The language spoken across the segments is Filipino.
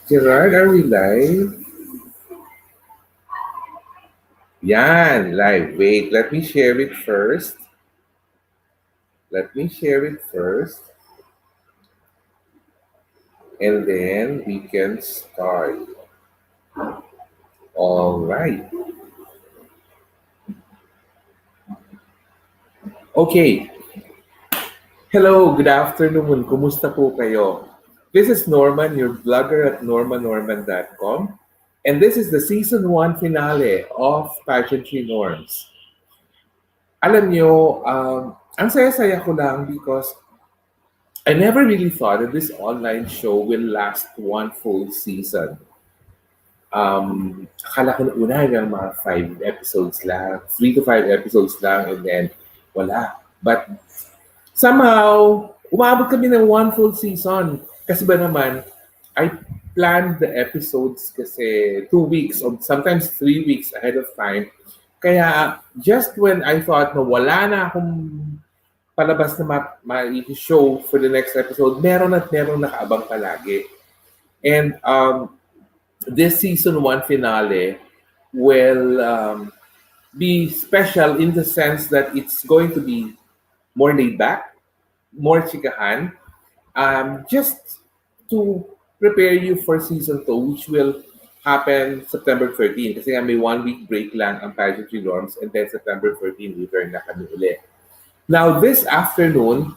Gerard, are we live? Yan, live. Wait, let me share it first. Let me share it first. And then we can start. All right. Okay. Hello, good afternoon. Kumusta po kayo? This is Norman, your blogger at normanorman.com. And this is the season 1 finale of Pageantry Norms. Alam nyo, ang saya-saya ko lang because I never really thought that this online show will last one full season. Akala ko na una hanggang mga 5 episodes lang, 3 to 5 episodes lang, and then wala. But somehow, umabot kami ng one full season. Kasi ba naman, I planned the episodes kasi 2 weeks or sometimes 3 weeks ahead of time. Kaya just when I thought na wala na akong palabas na ma-show for the next episode, meron at meron nakaabang palagi. And this season 1 finale will be special in the sense that it's going to be more laid back, more chikahan, just to prepare you for season 2, which will happen September 13. Kasi nga may 1 week break lang ang Pageantry Norms, and then September 13, return na kami ulit. Now, this afternoon,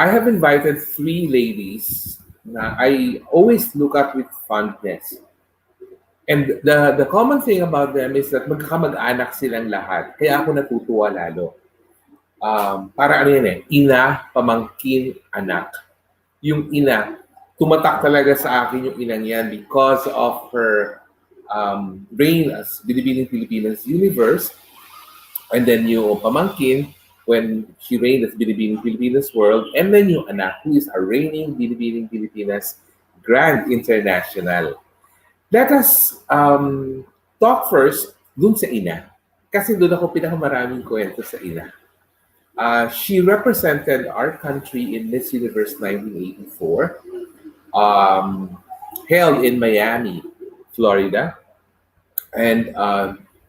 I have invited 3 ladies na I always look at with fondness. And the common thing about them is that magkakamag-anak silang lahat. Kaya ako natutuwa lalo. Para ano yan ina, pamangkin, anak. Yung ina, tumatak talaga sa akin yung inang yan because of her reign as Binibining Pilipinas Universe. And then yung pamangkin, when she reigned as Binibining Pilipinas World, and then yung anak, who is a reigning Binibining Pilipinas Grand International. Let us talk first dun sa ina. Kasi dun ako pinakamaraming kwento sa ina. She represented our country in Miss Universe 1984, held in Miami, Florida. And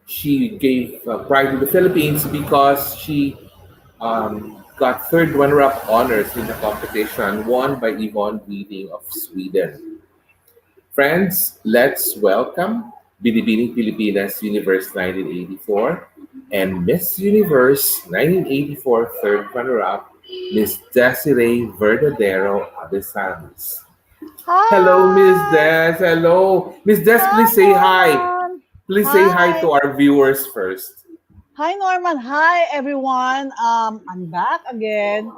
she gave pride to the Philippines because she got third runner-up honors in the competition, won by Yvonne Reading of Sweden. Friends, let's welcome Binibining Pilipinas Universe 1984 and Miss Universe 1984 third runner-up, Miss Desiree Verdadero Abesamis. Hello, Miss Hi! Des. Hello. Miss Des, please Hi, say hi. Norman! Please say hi to Hi! our viewers first. Hi, Norman! Hi, everyone! I'm back again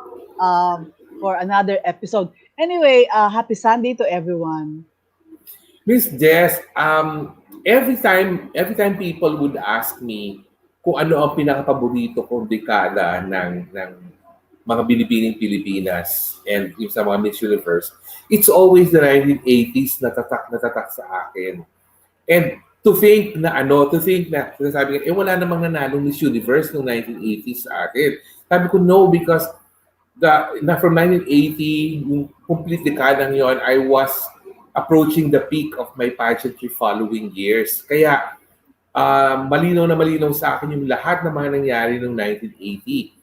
for another episode. Anyway, happy Sunday to everyone. Miss Des, every time people would ask me kung ano ang pinaka-paborito kong dekada ng mga binibining Pilipinas and yung sa mga Miss Universe, it's always the 1980s na tatak sa akin. And to think na, sabi ko, wala namang nanalo Miss Universe noong 1980s sa akin. Sabi ko, no, because from 1980, yung complete dekadang yon, I was approaching the peak of my pageantry following years. Kaya, malinaw na malinaw sa akin yung lahat ng mga nangyari noong 1980.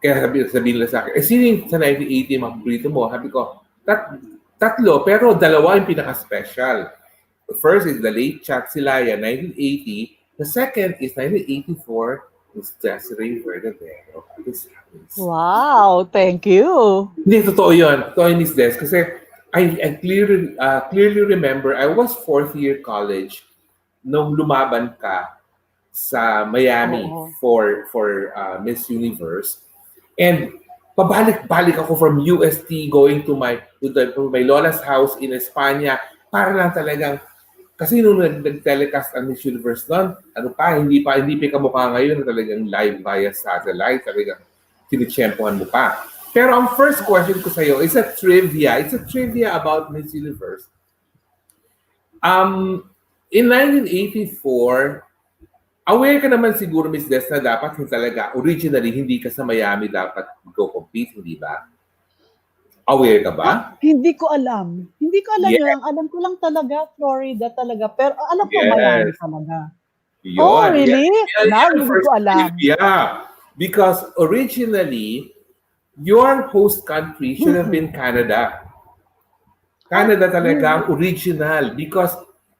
Kaya sabihin nila sa akin, sino yung sa 1980 mga paborito mo? Sabi ko, tatlo, pero dalawa yung pinaka-special. The first is the late Chat Silaya, 1980. The second is 1984, is Desiree Verdadero. Wow, thank you. Hindi, totoo yun. Totoo yun, Miss Des. Kasi I clearly remember, I was fourth year college nung lumaban ka sa Miami Oo. for Miss Universe. And pabalik-balik ako from UST going to my lola's house in Espanya para lang talagang kasi nung nag-telecast ang Miss Universe noon, hindi pa kamukha ngayon na talagang live via satellite, talagang sinitsyempohan mo pa. Pero ang first question ko sa iyo is a trivia. It's a trivia about Miss Universe. In 1984, aware ka naman siguro, Miss Des, na dapat talaga, originally, hindi ka sa Miami dapat go compete, hindi ba? Aware ka ba? Hindi ko alam. Hindi ko alam yun. Yes, Ang alam ko lang talaga, Florida talaga. Pero alam ko Miami yes. talaga. Oh, Yun. really? Yan Now, ang hindi first ko alam. trivia. Because originally, your host country should have been Canada. Ay, Canada talaga ang really? original because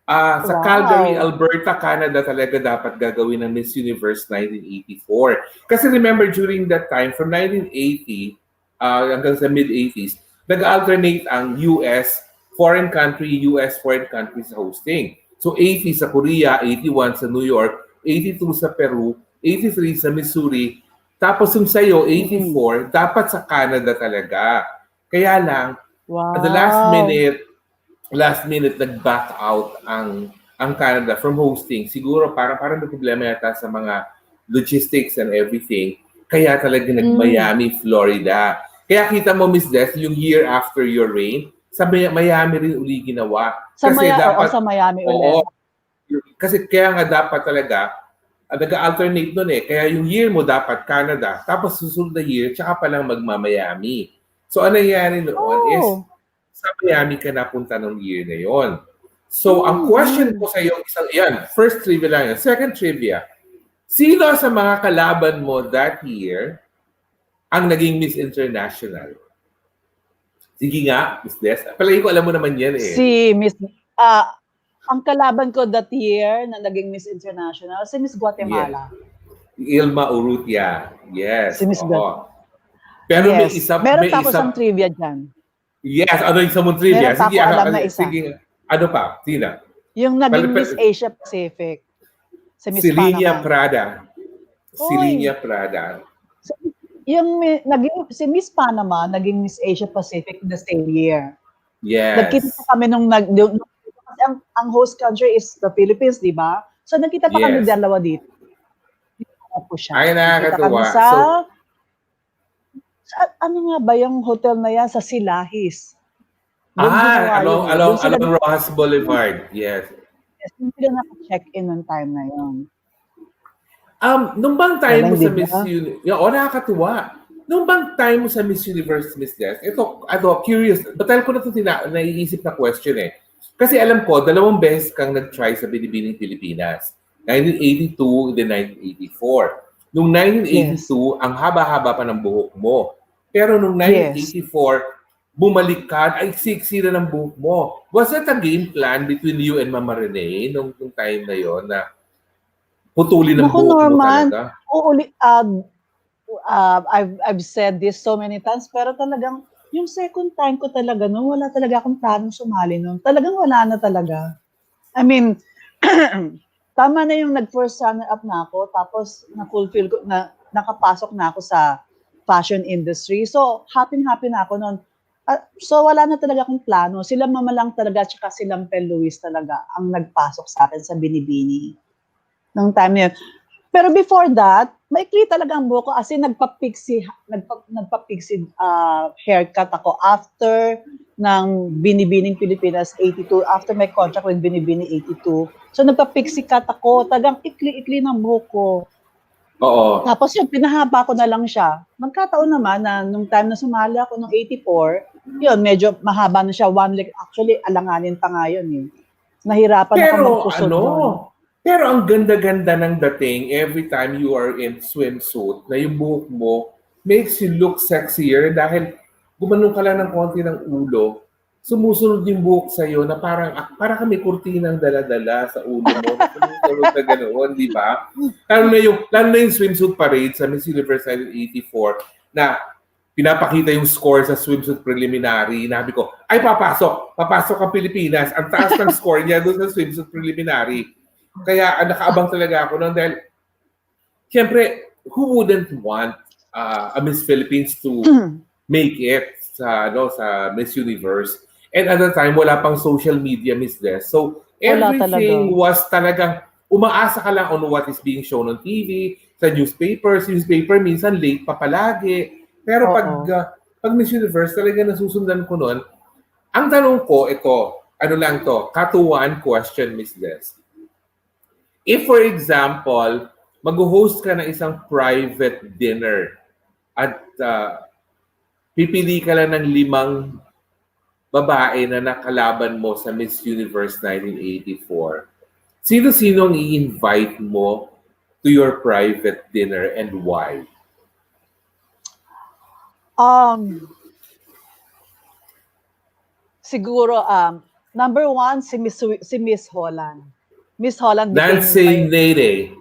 sa Calgary, Wow. Alberta, Canada talaga dapat gagawin ng Miss Universe 1984. Kasi remember during that time, from 1980 hanggang sa mid-80s, nag-alternate ang US, foreign country, US, foreign country sa hosting. So 80 sa Korea, 81 sa New York, 82 sa Peru, 83 sa Missouri, tapos yung sa'yo, Mm-mm. 84, dapat sa Canada talaga. Kaya lang, at the Wow. last minute nag-back out ang Canada from hosting. Siguro parang may problema yata sa mga logistics and everything. Kaya talaga Mm. nag-Miami, Florida. Kaya kita mo, Miss Des, yung year after your reign, sa Miami rin uli ginawa. Kasi Oo, dapat, sa Miami ulit. oo, kasi kaya nga dapat talaga, nag-alternate nun eh. Kaya yung year mo dapat Canada, tapos susunod na year, tsaka palang magma-Miami. So, ano nangyari noon is, Oh. sa Miami ka napunta ng year na yon. So, ang question Mm-mm. ko sa iyo, isang, yan, first trivia lang yan. Second trivia, sino sa mga kalaban mo that year ang naging Miss International? Sige nga, Miss Des. Palagi ko alam mo naman yan eh. Si Miss, ah, ang kalaban ko that year na naging Miss International, si Miss Yes. Guatemala. Ilma Urrutia. Si Yes. Miss Oo. Pero Yes. Meron may pa ako isa, isang trivia dyan. yes, ano yung sa mong trivia? Meron pa Sige, ako alam na isa. sige. Ano pa? Sina? Yung naging Miss Asia Pacific. Si Miss Silinia Panama. Prada. Hoy. Silinia Prada. So, naging, si Miss Panama, naging Miss Asia Pacific the same year. Nagkita Yes. pa kami kasi ang host country is the Philippines, di ba? So, nagkita pa kami Yes. dalawa dito. Dito po siya. Ay, Nagkita kami nakakatuwa. sa, So, ano nga ba yung hotel na yan? Sa Silahis. Doon ginawa yun eh. Doon sila, along Rojas Boulevard. Yes. doon sila naka-check-in ng time na yun. Nung bang time Galing, mo di sa Miss ba? Universe, nakakatuwa. Nung bang time mo sa Miss Universe, Miss Des, ito, curious, batal ko na ito naiisip na question eh. Kasi alam ko, 2 beses kang nag-try sa Binibining Pilipinas. 1982 and then 1984. Nung Yes. 1982, ang haba-haba pa ng buhok mo. Pero nung Yes. 1984, bumalik ka, ay siksi na ng buhok mo. Was that a game plan between you and Mama Rene nung time na yon na putulin ng Naku, buhok mo Norman, talaga? I've said this so many times, pero talagang, yung second time ko talaga noon, wala talaga akong planong sumali noon. Talagang wala na talaga. I mean, tama na yung nag-first runner-up na ako, tapos na-fulfill ko, nakapasok na ako sa fashion industry. So, happy-happy na ako noon. So, wala na talaga akong plano. Sila Mama lang talaga, tsaka si Lampel Luis talaga ang nagpasok sa akin sa Binibini. Nung time na yun. Pero before that, maikli talaga ang buhok ko kasi nagpa-pixie haircut ako after ng Binibining Pilipinas 82, after my contract with Binibini 82. So nagpa-pixie cut ako, tagang ikli-ikli ng buhok ko. Oo. Tapos yung pinahaba ko na lang siya. Nagkataon naman na nung time na sumali ako nung 84, yun, medyo mahaba na siya, one leg. Actually, alanganin pa nga yun eh. Nahirapan ako magkusot doon. Pero ang ganda-ganda ng dating every time you are in swimsuit na yung buhok mo makes you look sexier dahil gumanong ka lang ng konti ng ulo, sumusunod yung buhok sa'yo na para kami kurtinang dala-dala sa ulo mo na sumusunod na ganoon, di ba? Lalo na yung swimsuit parade sa Miss Universe 1984 na pinapakita yung score sa swimsuit preliminary. Nabi ko, ay papasok ang Pilipinas. Ang taas ng score niya doon sa swimsuit preliminary. Kaya nakaabang talaga ako noon dahil siyempre, who wouldn't want a Miss Philippines to make it sa Miss Universe? And at the time, wala pang social media, Miss Des. So, Wala everything talaga. was talagang umaasa ka lang on what is being shown on TV, sa newspapers. Newspaper, minsan late pa palagi. Pero pag Miss Universe, talaga nasusundan ko noon. Ang tanong ko, ito, ano lang to, katuwaan question, Miss Des. If, for example, mag-host ka ng isang private dinner at pipili ka lang ng 5 babae na nakalaban mo sa Miss Universe 1984. Sino-sino ang i-invite mo to your private dinner and why? Siguro, number one, si Miss Holland. Miss Holland became Nancy Nede.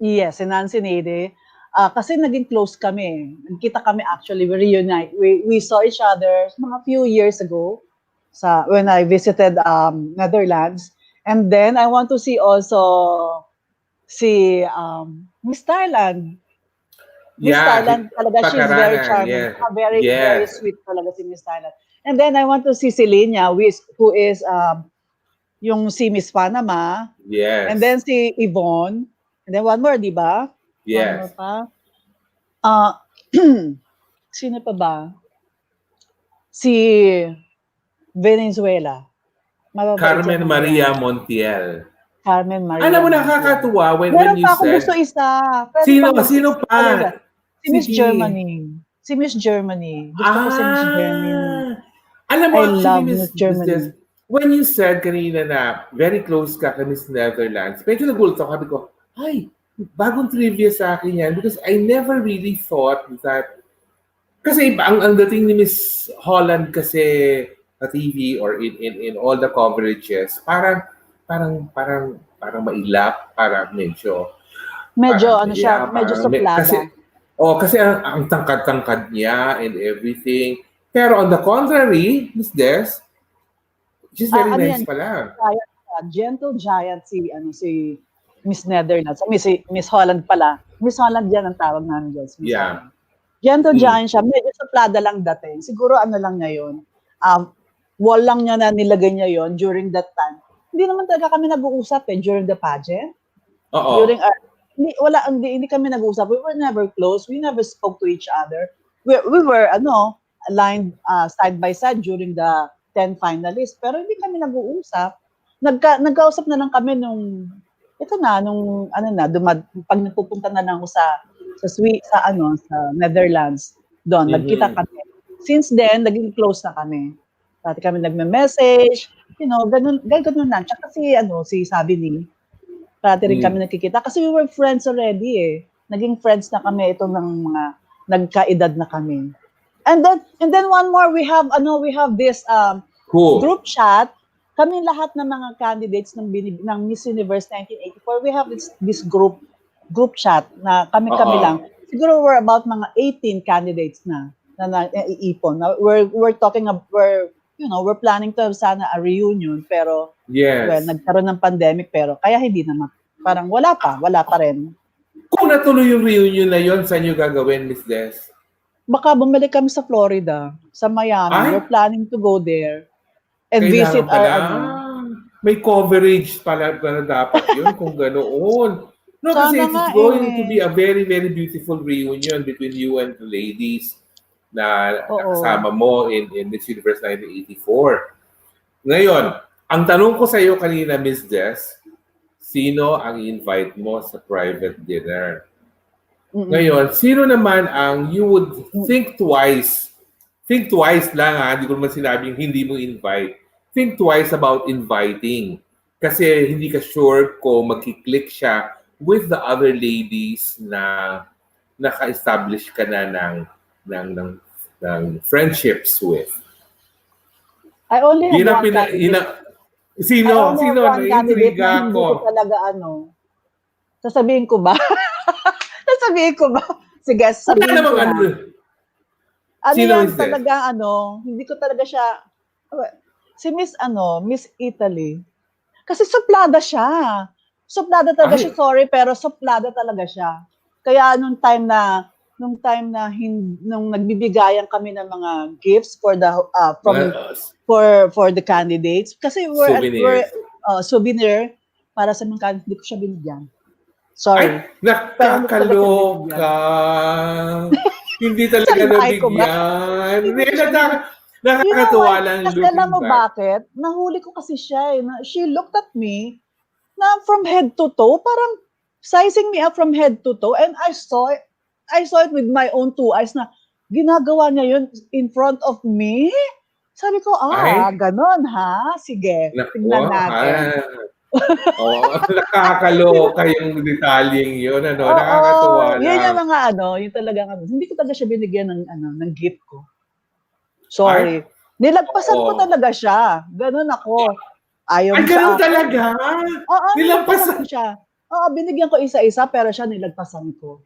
Yes, si Nancy Nede. Kasi naging close kami. Nagkita kami actually, we reunite. We saw each other mga few years ago when I visited Netherlands. And then I want to see also si Miss Thailand. Miss Thailand talaga, she's very charming. Yeah. Very, very sweet talaga si Miss Thailand. And then I want to see si Linya, who is yung si Miss Panama. Yes. And then si Yvonne. And then one more, di ba? Yes. One more pa. Sino pa ba? Si Venezuela. Carmen Maria Montiel. Carmen Maria. Alam mo, nakakatuwa when you said... Meron pa ako gusto isa. Sino pa? Si Miss Germany. Si Miss Germany. Gusto ko si Miss Germany. Alam mo, I love Miss Germany. When you said kanina na very close ka kay Miss Netherlands, medyo nagulat ako. Sabi ko, ay, bagong trivia sa akin yan because I never really thought that kasi ang dating ni Miss Holland kasi sa TV or in all the coverages, parang mailap, parang medyo suplada. Kasi ang tangkad-tangkad niya and everything. Pero on the contrary, Miss Des, she's very nice pala. Gentle giant si Miss Netherlands. Miss Holland pala. Miss Holland yan ang tawag namin dyan. Yeah. Gentle giant siya. Medyo suplada lang dating. Siguro lang niya yun. Wall lang niya na nilagay niya yun during that time. Hindi naman talaga kami nag-uusap during the pageant. Oo. During hindi kami nag-uusap. We were never close. We never spoke to each other. We were aligned side by side during the 10 finalists. Pero hindi kami nag-uusap. Nagkausap na lang kami pag nagpupunta na lang ako sa Netherlands. Doon, nagkita kami. Since then, naging close na kami. Pati kami nagme-message, ganun lang. Tsaka si Sabini, pati rin kami nagkikita. Kasi we were friends already Naging friends na kami ng mga nagkaedad na kami. And then one more, we have this group chat. Kami lahat ng mga candidates ng Miss Universe 1984, we have this group chat na kami lang. Siguro we're about mga 18 candidates na iipon. We're planning to have sana a reunion pero nagkaroon ng pandemic pero kaya hindi naman. Parang wala pa rin. Kung natuloy yung reunion na yon, saan nyo gagawin, Miss Des? Baka bumalik kami sa Florida, sa Miami. Ay? We're planning to go there and Kailangan visit pala, may coverage pala dapat yun kung ganoon. No, kasi it's going to be a very, very beautiful reunion between you and the ladies na nakasama mo in Miss Universe 1984. Ngayon, ang tanong ko sa iyo kanina, Miss Des, sino ang invite mo sa private dinner? Ngayon, sino naman ang you would think twice lang hindi ko naman sinabing hindi mo invite. Think twice about inviting. Kasi hindi ka sure kung magkiklik siya with the other ladies na naka-establish ka na ng friendships with. I only have one candidate. Sino? Naiintriga Hindi ko. ko talaga Sasabihin ko ba? Sige, sabihin ko na. Sino yan is talaga hindi ko talaga siya, si Miss Italy. Kasi suplada siya. Suplada talaga siya, sorry, pero suplada talaga siya. Kaya nung time na nung nagbibigayan kami ng mga gifts for the for the candidates kasi we're souvenir para sa mga candidates, hindi ko siya binigyan. Sorry. Ay, nakakaloka. Hindi talaga nabigyan. You Nakakatuwa know lang kasi alam mo bakit? Nahuli ko kasi siya she looked at me na from head to toe, parang sizing me up from head to toe, and I saw it with my own two eyes na ginagawa niya yun in front of me. Sabi ko, Ay, ganon ha? Sige, naku, tignan natin. Oo, nakakaloka yung detalyeng yun, ano, Oo, nakakatuwa yun lang. yung mga yung talagang hindi ko talaga siya binigyan ng gift ko. Ay, Sorry. Nilagpasan ko oo. talaga siya. Ganon ako. Ayaw Ay, mo ganun sa akin. talaga? Oo, nilagpasan ko Nilampasan. siya. Oo, binigyan ko isa-isa pero siya nilagpasan ko.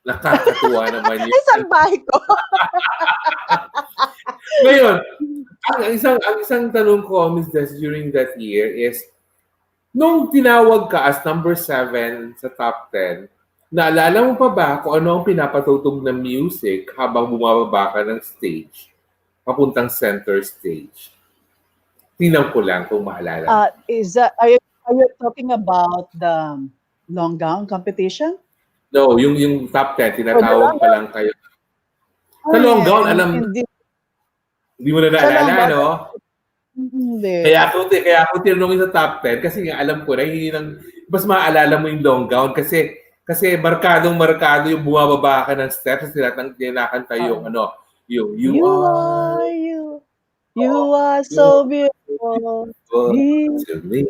Nakakatuwa naman Ay, yun. salbahe ko. Ngayon, ang isang tanong ko, Miss Des, during that year is, nung tinawag ka as number 7 sa top 10, naalala mo pa ba kung ano ang pinapatutog na music habang bumababa ka ng stage, papuntang center stage? Tingnan ko lang kung maalala mo. Are you talking about the long gown competition? No, yung top 10, Or the long tinatawag pa gown? lang kayo. Sa long Ay, gown, alam, hindi. hindi mo na Sa long naalala, gown, no? hindi. Kaya ako tinanong sa top 10 kasi nga alam ko na hindi nang mas maaalala mo yung long gown kasi markadong-markado yung bumababa ka ng steps at tinakanta yung Uh, ano, yung you you are are you. oo, You are you're so beautiful. beautiful He- to me.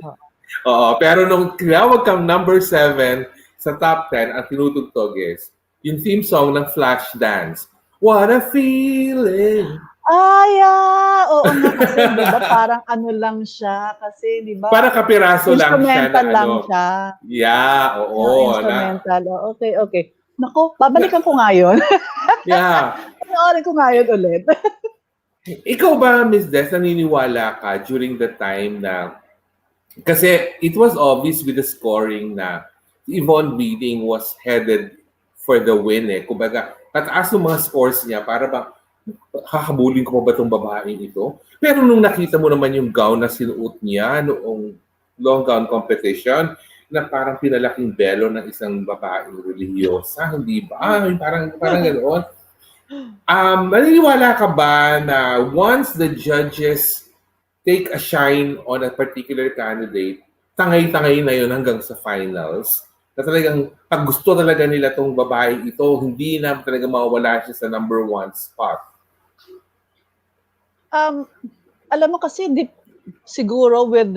Oo, pero nung tinawag kang number 7 sa top 10, ang tinutugtog is yung theme song ng Flashdance. What a feeling! Oo nga kasi 'di ba parang ano lang siya kasi 'di ba Para kapiraso lang siya na instrumental lang ano. siya. Yeah, oo. Instrumental. Okay, okay. Naku, babalikan ko nga 'yun. Yeah. Panoorin ko nga 'yun ulit. Ikaw ba, Miss Des, naniniwala ka during the time na, kasi it was obvious with the scoring na Yvonne Reading was headed for the win eh. Kumbaga, tataas ng mga scores niya para ba, hahabulin ko pa ba itong babaeng ito? Pero nung nakita mo naman yung gown na sinuot niya noong long gown competition, na parang pinalaking belo ng isang babaeng religyosa, hindi ba? Parang ganoon. Naniniwala ka ba na once the judges take a shine on a particular candidate, tangay-tangay na yun hanggang sa finals? Na talagang pag gusto talaga nila tong babae ito, hindi na talaga mawawala siya sa number 1 spot. Alam mo kasi siguro with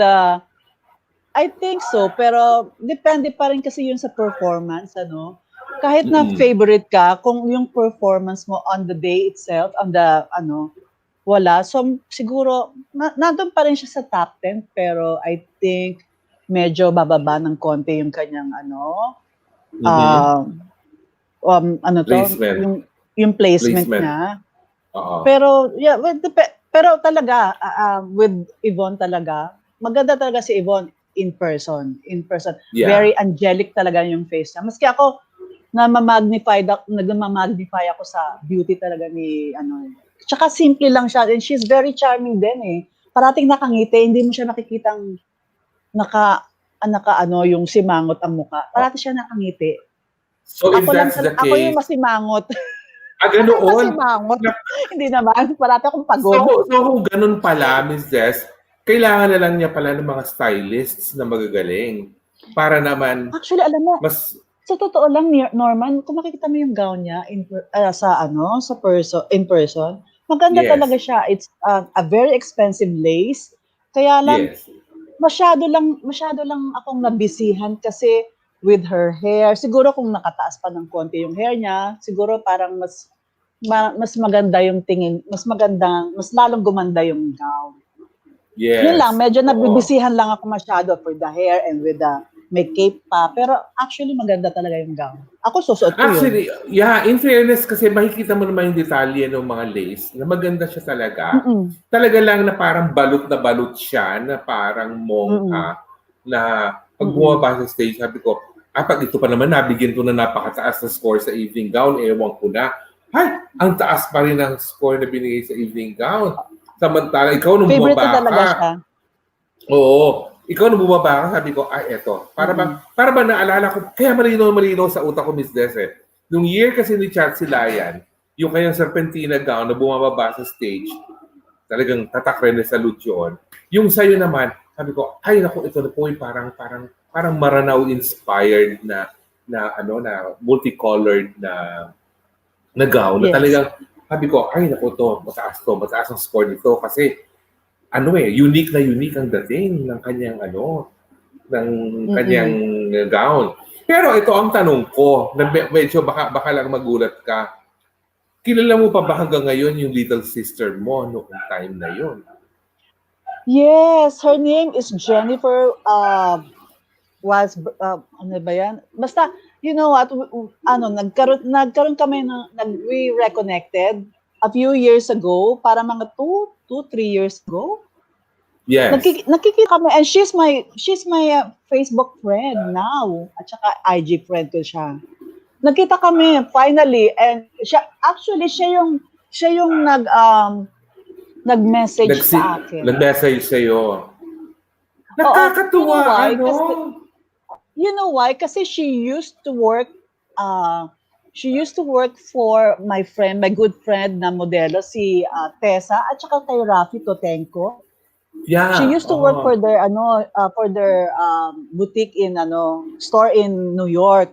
I think so, pero depende pa rin kasi 'yun sa performance ano. Kahit na Mm-mm. favorite ka, kung yung performance mo on the day itself, on the wala. So siguro nandun pa rin siya sa top 10 pero I think medyo bababa ng konti yung kanyang Mhm. ano 'to, Placement. yung placement Placement. niya. Oo. Pero yeah, pero talaga with Yvonne talaga, maganda talaga si Yvonne in person. In person, Yeah. very angelic talaga yung face niya. Maski ako nagmamagnify ako sa beauty talaga ni Tsaka simple lang siya and she's very charming din eh. Parating nakangiti, hindi mo siya nakikitang yung simangot ang mukha. Parati siya nakangiti. So if that's the Ako yung case, masimangot. Ako yung ganoon. masimangot. Hindi naman, parati akong pagod. So kung ganun pala, Miss Des, kailangan na lang niya pala ng mga stylists na magagaling. Para naman, Actually, alam mo, mas, sa totoo lang, Norman, kung makikita mo yung gown niya in person, maganda yes, talaga siya. It's a very expensive lace. Kaya lang, yes. masyado lang akong nabisihan kasi with her hair. Siguro kung nakataas pa ng konti yung hair niya, siguro parang mas maganda yung tingin, mas lalong gumanda yung gown. Yun lang, Yes. medyo Oo. nabibisihan lang ako masyado for the hair and with the may cape pa. Pero actually, maganda talaga yung gown. Ako susuot ko yun. Actually, yeah, in fairness, kasi makikita mo naman yung detalye ng mga lace, na maganda siya talaga. Mm-mm. Talaga lang na parang balot na balot siya, na parang Mm-mm. mongha, na pag Mm-mm. bumaba sa stage, sabi ko, pag ito pa naman, nabigyan ko na napakataas na score sa evening gown, ewan ko na. Ay, ang taas pa rin ang score na binigay sa evening gown. Samantala, ikaw nung Favorite ko bumaba talaga ka, siya. oo. Ikaw nung bumaba ka, sabi ko, eto. Para ba naalala ko, kaya malinaw sa utak ko, Miss Des, eh. Nung year kasi ni Chat Silayan, yung kanyang serpentina gown na bumababa sa stage, talagang tatak rin sa yun. Yung sa'yo naman, sabi ko, ay naku, ito na po yung parang Maranao inspired na multicolored na na gown na Yes. talagang sabi ko, ay naku mataas ang score nito kasi unique na unique ang dating ng kanyang Mm-mm. gown. Pero ito ang tanong ko, na medyo baka lang magulat ka. Kilala mo pa ba hanggang ngayon yung little sister mo noong time na yun? Yes, her name is Jennifer ano ba yan? Basta, you know what, nagkaroon kami we reconnected a few years ago, para mga 3 years ago. Yes. Nakikita kami, and she's my Facebook friend now, at saka IG friend ko siya. Nagkita kami finally, and siya yung nag-message sa akin. Nag-message sa'yo. Nakakatuwa, You know why? Kasi she used to work for my good friend na modelo, si Tessa, at saka kay Rafi Totenko. Yeah. She used to work for their boutique store in New York.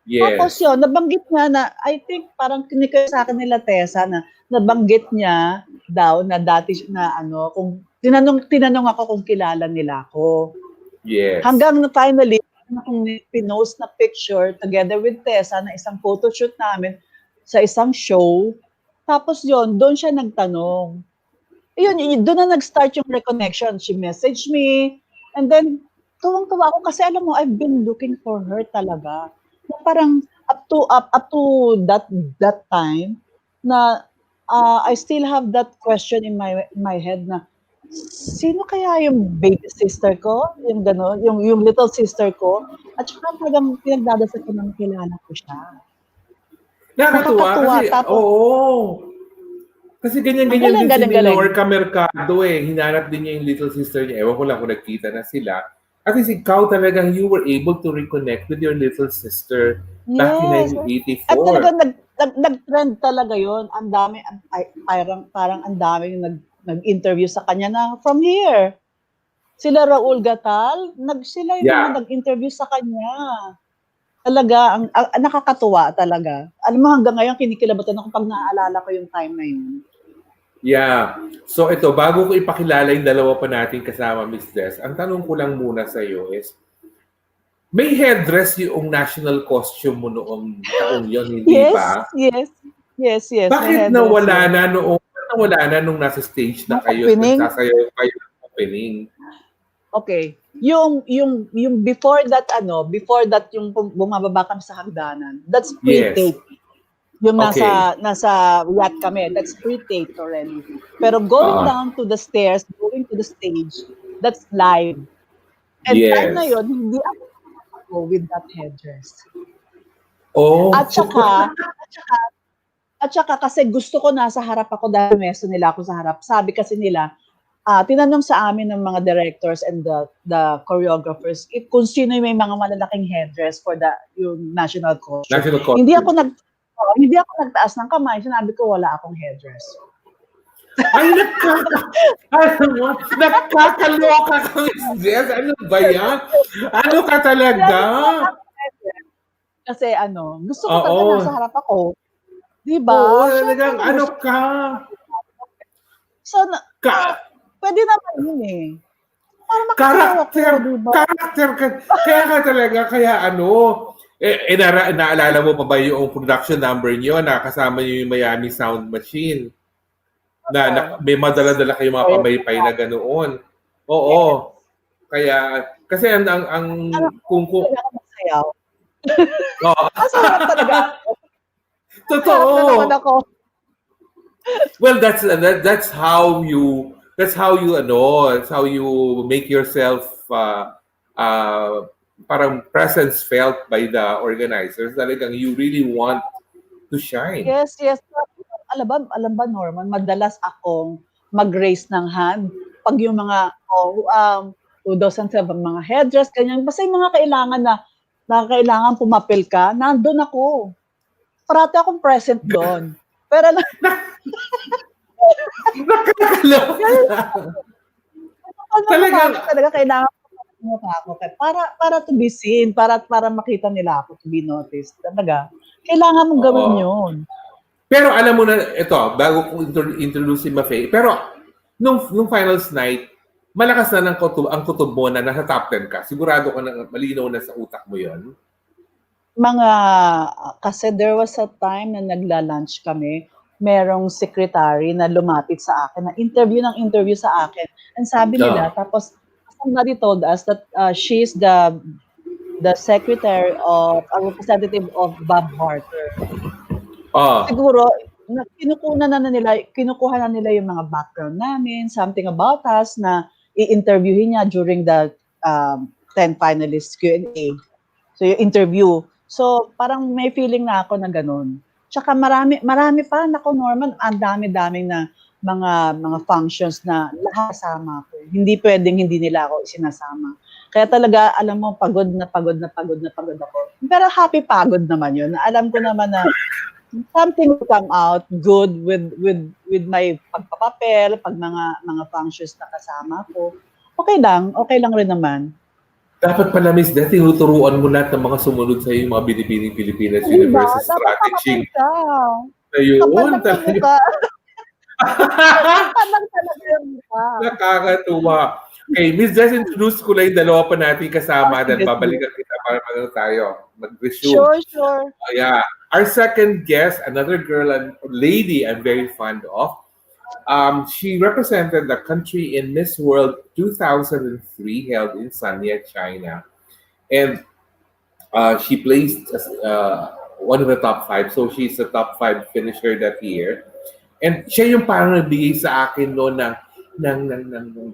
Yes. Tapos yun, nabanggit niya na, I think parang kinikita sa akin nila Tessa na nabanggit niya daw na dati na kung tinanong ako kung kilala nila ako. Yes. Hanggang finally, akong pinost na picture together with Tessa na isang photoshoot namin sa isang show. Tapos yun, doon siya nagtanong. Yun, doon na nag-start yung reconnection. She messaged me, and then tuwang-tuwa ako kasi alam mo, I've been looking for her talaga. Na parang up to that time na I still have that question in my head na sino kaya yung baby sister ko, yung gano'n, yung little sister ko, at saka talagang pinagdadasal ko na makilala ko siya. Nakakatuwa kasi, kasi ganyan din si Minor Mercado hinanap din niya yung little sister niya. Ewan ko lang kung nagkita na sila. At least ikaw talagang you were able to reconnect with your little sister back in 1984. At talagang nag-trend talaga yun. Ang dami, parang ang dami yung nag-interview sa kanya na from here. Sila Raul Gatal, sila yung mga nag-interview sa kanya. Talaga, ang nakakatuwa talaga. Alam mo, hanggang ngayon kinikilabatan ako pag naaalala ko yung time na yun. Yeah. So ito, bago ko ipakilala yung dalawa pa natin kasama, Miss Des, ang tanong ko lang muna sa iyo is, may headdress yung national costume mo noong taong yun, hindi ba? Yes. Bakit nawala na nung nasa stage na kayo, nagsasayaw kayo ng opening? Okay. Yung before that yung bumababa kami sa hagdanan, that's pre-tape. Yung nasa yacht kami, that's pre-taped already. Pero going down to the stairs, going to the stage, that's live. And time na yun, hindi ako with that headdress. At saka kasi gusto ko nasa harap ako dahil meso nila ako sa harap. Sabi kasi nila, tinanong sa amin ng mga directors and the choreographers kung sino yung may mga malalaking headdress for yung national costume. Hindi ako nagtaas ng kamay. Sinabi ko wala akong headdress. Ay, nakakaloka ka, Miss Jess. Ano ba yan? Ano ka talaga? Kasi gusto ko talaga nasa harap ako. Diba? Oo, talagang ka? So, pwede naman yun eh. Karakter ka. Kaya ka talaga, naalala mo pa ba yung production number niyo na kasama niyo yung Miami Sound Machine? Na may madala-dala kayo mga pamaypay na ganoon. Oo. Kaya, kasi kung masayaw. Oo. Masarap talaga. Totoo. Naman ako. Well, that's how you make yourself parang presence felt by the organizers. Talagang you really want to shine. Yes. Alam ba, Norman, madalas akong mag-raise ng hand pag yung mga 2007 mga headdress, ganyan. Basta yung mga kailangan pumapil ka, nandun ako. Parati akong present doon. Pero talaga kailangan ako para to be seen, para makita nila ako, to be noticed. Talaga, kailangan mong gawin yun. Pero alam mo na, ito, bago ko introduce si Mafae, pero nung finals night, malakas na ang kutob mo na nasa top 10 ka. Sigurado ka na malinaw na sa utak mo yon. Mga, kasi there was a time na nagla-lunch kami, merong secretary na lumapit sa akin, na interview sa akin. Ang sabi nila, tapos somebody told us that she's the secretary of, a representative of Bob Harper. Siguro, kinukuha na nila yung mga background namin, something about us na i-interviewin niya during the 10 finalists Q&A. So, yung interview. So, parang may feeling na ako na ganun. Tsaka marami pa, nako Norman, ang dami-daming na mga functions na lahat kasama ko. Hindi pwedeng hindi nila ako isinasama. Kaya talaga, alam mo, pagod na pagod ako. Pero happy pagod naman yun. Alam ko naman na something will come out good with my pagpapapel, pag mga functions na kasama ko. Okay lang rin naman. Dapat pala, Miss Deth, tinuturuan mo lahat ng mga sumunod sa yung mga binipining Pilipinas University strategy. Ayun, talaga. Nakakatuwa. Okay, Miss Deth, introduce ko lang yung dalawa pa natin kasama dan babalikan kita para tayo mag-resume. Sure. Yeah. Our second guest, another girl and lady I'm very fond of. She represented the country in Miss World 2003 held in Sanya, China. And she placed as one of the top 5. So she's the top 5 finisher that year. And siya yung parang nagbigay sa akin no ng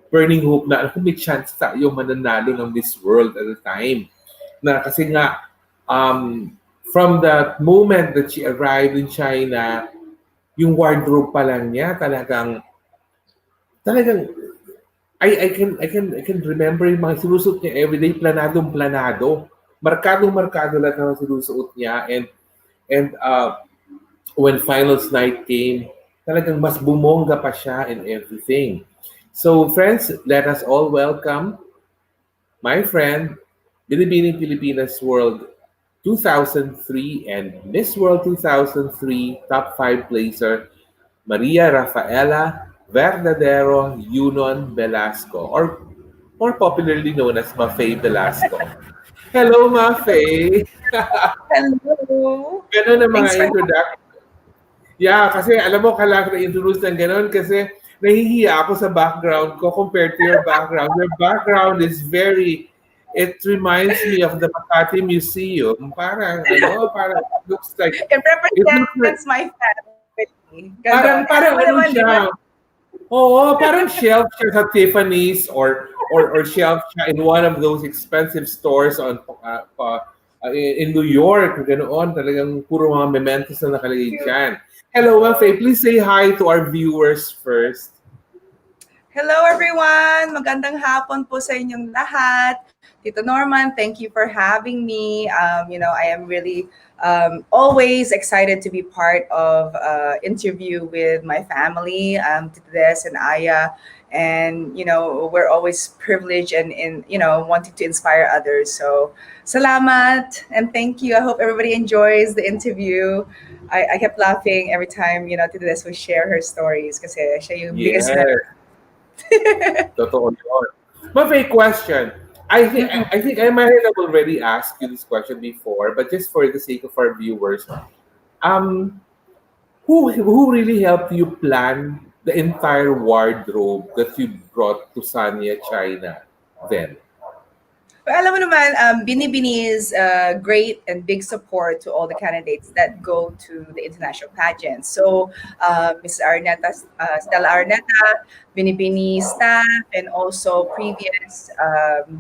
burning hope na may chance tayo mananalo ng Miss World at the time. Na kasi nga, from the moment that she arrived in China, yung wardrobe pa lang niya talagang I can remember yung mga sinusuot niya everyday, planadong markado lahat ng sinusuot niya, and when finals night came, talagang mas bumongga pa siya and everything. So friends, let us all welcome my friend, Binibining Pilipinas World 2003 and Miss World 2003 top 5 placer, Maria Rafaela Verdadero Yunon-Belasco, or more popularly known as Mafae Belasco. Hello, Mafae! Hello! Ganun ang mga introduction. Yeah, kasi alam mo, kailangan na-introduce ng ganun kasi nahihiya ako sa background ko compared to your background. Your background is it reminds me of the Makati Museum. Parang it looks like... It represents my family. Parang ano siya. Oo, parang shelf siya sa Tiffany's or shelf siya in one of those expensive stores in New York. Ganoon, talagang puro mga mementos na nakalagay dyan. Hello, Mafae. Please say hi to our viewers first. Hello, everyone. Magandang hapon po sa inyong lahat. Tito Norman, thank you for having me. I am really always excited to be part of interview with my family, Tito Des and Aya. And, we're always privileged and wanting to inspire others. So, salamat and thank you. I hope everybody enjoys the interview. I kept laughing every time, Tito Des would share her stories kasi siya yung biggest Totoo yun. Mafae, question. I think I might have already asked you this question before, but just for the sake of our viewers, who really helped you plan the entire wardrobe that you brought to Sanya, China then? Well, alam mo naman, Binibini is great and big support to all the candidates that go to the international pageants. So, Ms. Arnetta, Stella Arnetta, Binibini staff, and also previous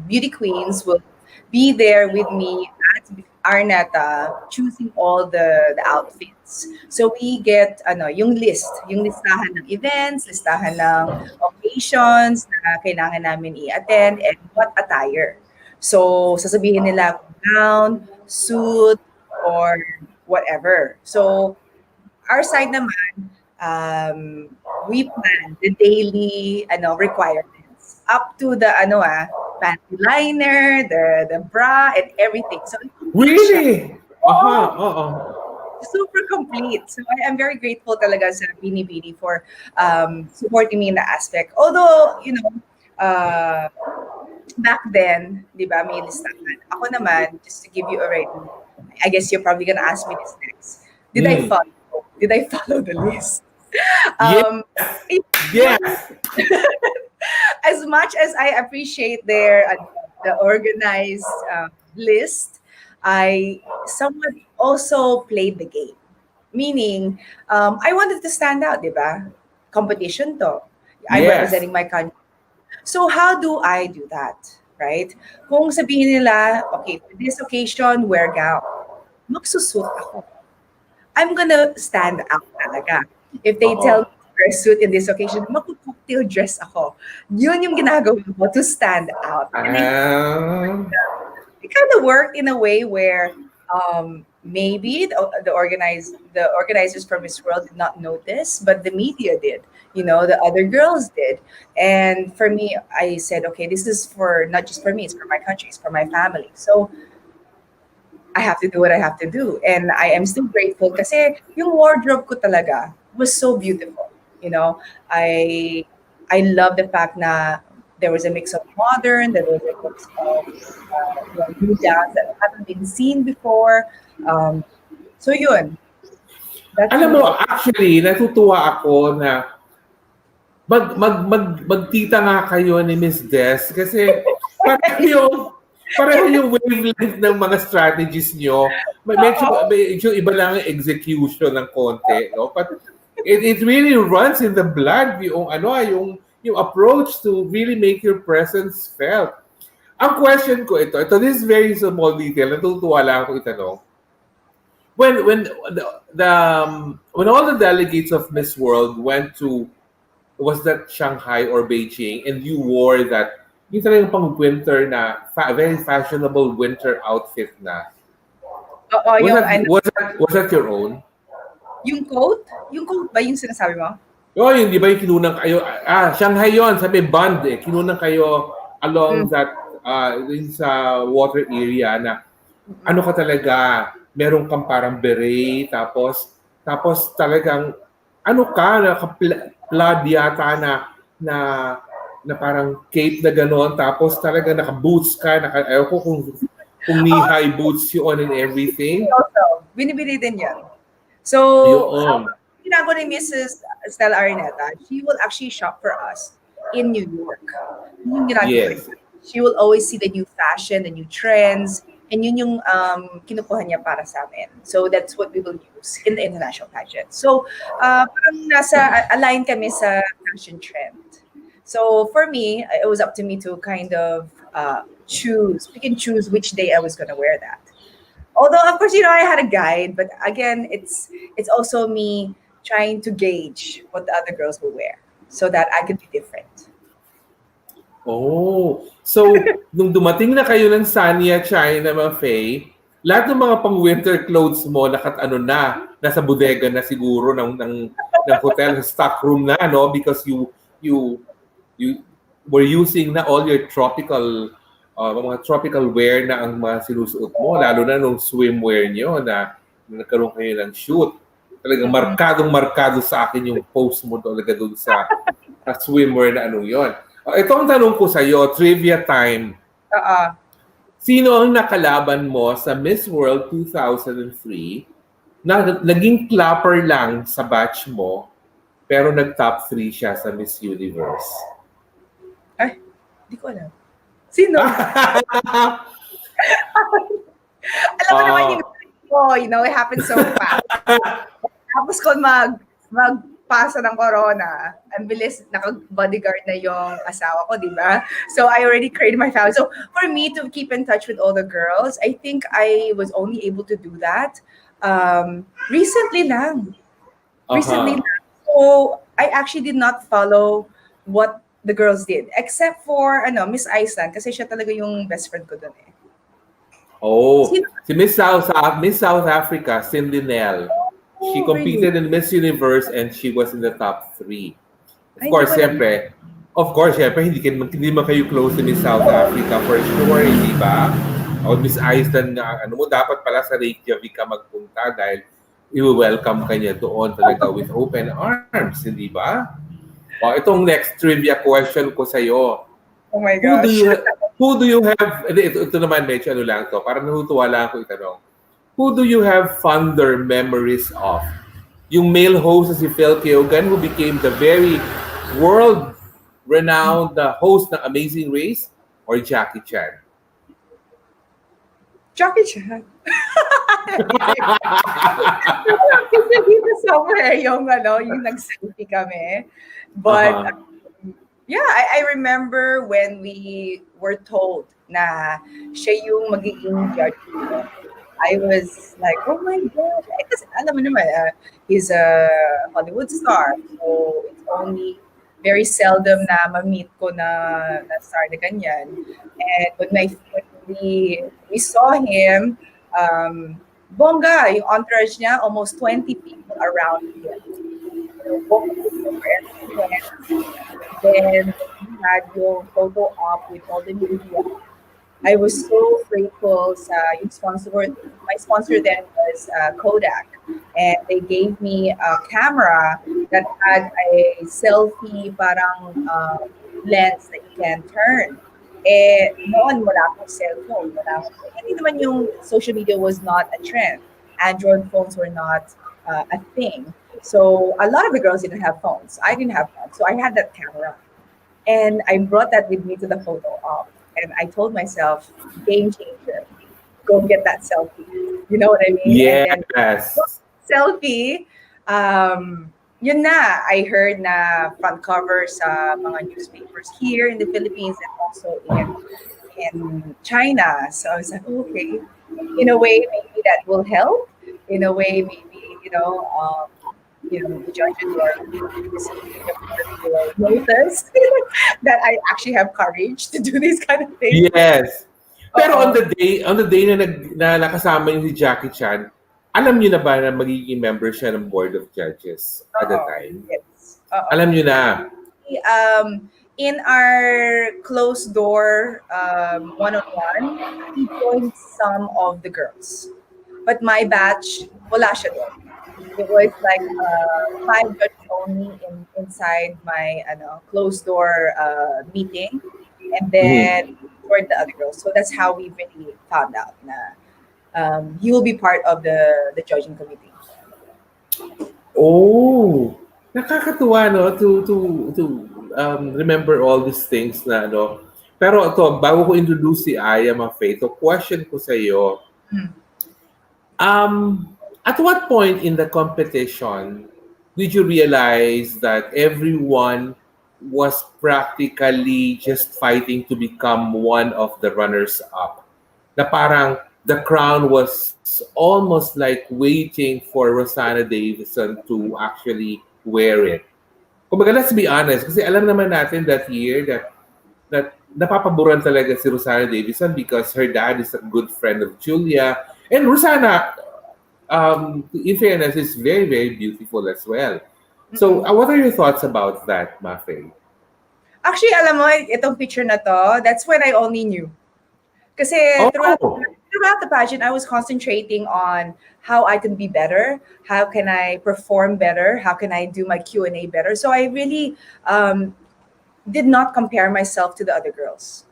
beauty queens will be there with me at Arnetta choosing all the outfits. So we get yung listahan ng events, listahan ng occasions na kailangan namin i-attend, and what attire. So, sasabihin nila kung gown, suit, or whatever. So, our side naman, we plan the daily requirements up to the panty liner, the bra, and everything. So, really? super complete. So I'm very grateful talaga sa Binibini for supporting me in that aspect. Although, back then, di ba, may listahan. Ako naman, just to give you already, I guess you're probably gonna ask me this next. Did I Mm. follow? Did I follow the list? Yes. Um, Yes. as much as I appreciate their the organized list, I somewhat also played the game. Meaning, I wanted to stand out, di ba? Competition to. I'm Yes. representing my country. So how do I do that? Right? Kung sabihin nila, okay, for this occasion, wear gown. Magsusut ako. I'm gonna stand out talaga. If they tell me Oo. to wear a suit in this occasion, magpo-cocktail dress ako. Yun yung ginagawa ko to stand out. And I Ah. it kind of worked in a way where maybe the organizers from Miss World did not notice, but the media did. The other girls did. And for me, I said, okay, this is for not just for me, it's for my country, it's for my family. So I have to do what I have to do. And I am still grateful kasi yung wardrobe ko talaga was so beautiful. You know, I I love the fact na there was a mix of modern, there was a mix of new dance that haven't been seen before. So yun, that's Alam mo, really it. actually, natutuwa ako na magtita nga kayo ni Miss Des kasi pareho yung pareho yung wavelength ng mga strategies nyo. Medyo iba lang ang execution ng konti, no? But it really runs in the blood yung approach to really make your presence felt. Ang question ko ito this is very small detail, natutuwa lang ako itanong. When all the delegates of Miss World went to, was that Shanghai or Beijing, and you wore that yung talagang pang winter na very fashionable winter outfit na. Oo, Was that your own? yung coat ba yung sinasabi mo? Oh, yung di ba yung kinunang kayo, Shanghai yon, sabi band kinunang kayo along Mm. that yung sa water area na ano ka talaga, meron kang parang beret, tapos talagang ano ka, naka-plaid yata na na parang cape na gano'n, tapos talaga naka-boots ka, ayaw ko kung knee-high boots yun and everything. Also, binibili din yan. So, Yun. ginagawa ni Mrs. Stella Araneta, she will actually shop for us in New York. Yun yung ginagawa Yes. niya. She will always see the new fashion, the new trends, and yun yung kinukuha niya para sa amin. So that's what we will use in the international pageant. So parang align kami sa fashion trend. So for me, it was up to me to kind of pick and choose which day I was going to wear that. Although of course, I had a guide, but again, it's also me trying to gauge what the other girls will wear so that I could be different. Oh, so nung dumating na kayo ng Sanya, China, Mafae, lahat ng mga pang-winter clothes mo nasa bodega na siguro ng hotel, stock room na, no? Because you were using na all your mga tropical wear na ang mga sinusuot mo, lalo na nung swimwear nyo na nagkaroon kayo ng shoot. Talagang markado sa akin yung post mo talaga doon sa swimwear na yon. Ito ang tanong ko sa iyo, trivia time. Sino ang nakalaban mo sa Miss World 2003 na naging clapper lang sa batch mo pero nag-top 3 siya sa Miss Universe? Ay, hindi ko alam. Sino? Alam mo naman it happened so fast. Tapos kung magpasa ng corona, ang bilis, naka-bodyguard na yung asawa ko, di ba? So I already created my family. So for me to keep in touch with all the girls, I think I was only able to do that recently lang. Recently lang. So I actually did not follow what the girls did, except for Miss Iceland, kasi siya talaga yung best friend ko doon eh. Oh, si Miss South Africa, Cindy Nell. She competed in Miss Universe and she was in the top 3. Of course, syempre, hindi man kayo close to Miss South Africa for sure, di ba? O Miss Iceland, dapat pala sa Reykjavik ka magpunta dahil i-welcome ka niya doon talaga with open arms, hindi ba? O, itong next trivia question ko sa'yo. Oh my Who do gosh. you who do you have, ito naman medyo ano lang to, parang natutuwa lang ako itanong. Who do you have fonder memories of? Yung male host na si Phil Keoghan who became the very world-renowned host ng Amazing Race or Jackie Chan? Jackie Chan. Kasi dito somewhere yung nag-selfie kami. But Uh-huh. yeah, I remember when we were told na siya yung magiging judge. I was like, oh my God. Kasi alam mo naman, he's a Hollywood star. So it's only very seldom na ma-meet ko na star na ganyan. And when we saw him, bongga, yung entourage niya, almost 20 people around him. Both of them were everywhere. Then we had yung photo op with all the media. I was so grateful sa yung sponsor. My sponsor then was Kodak, and they gave me a camera that had a selfie parang lens that you can turn. Noon wala akong cellphone, hindi naman yung social media was not a trend. Android phones were not a thing. So a lot of the girls didn't have phones. I didn't have phones, so I had that camera. And I brought that with me to the photo op. And I told myself, game changer, go get that selfie. You know what I mean? And then Yes. selfie, yun na, I heard na front cover sa mga newspapers here in the Philippines and also in China. So I was like, okay, in a way, maybe that will help. In a way, maybe, the judges will notice that I actually have courage to do these kind of things. Yes. Pero Oo. on the day na nakasama niyo si Jackie Chan, alam niyo na ba na magiging member siya ng Board of Judges at the Oo. time? Yes. Oo. Alam niyo na. In our closed door one-on-one, he joined some of the girls. But my batch, wala siya doon. It was like 5 judges only inside my closed door meeting, and then for the other girls. So that's how we really found out na he will be part of the judging committee. Oh, nakakatuwa no to remember all these things na ano. Pero ito, bago ko introduce si Aya Mafae, to question ko sa iyo. At what point in the competition did you realize that everyone was practically just fighting to become one of the runners-up? Na parang the crown was almost like waiting for Rosanna Davidson to actually wear it. Kumbaga, let's be honest, kasi alam naman natin that year that napapaboran talaga si Rosanna Davidson because her dad is a good friend of Julia. And Rosanna, in fairness, is very, very beautiful as well. So, what are your thoughts about that, Mafae? Actually, alam mo, itong picture na to, that's when I only knew. Kasi throughout the pageant, I was concentrating on how I can be better, how can I perform better, how can I do my Q&A better. So I really did not compare myself to the other girls.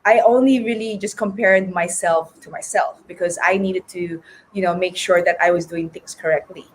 I only really just compared myself to myself because I needed to, make sure that I was doing things correctly.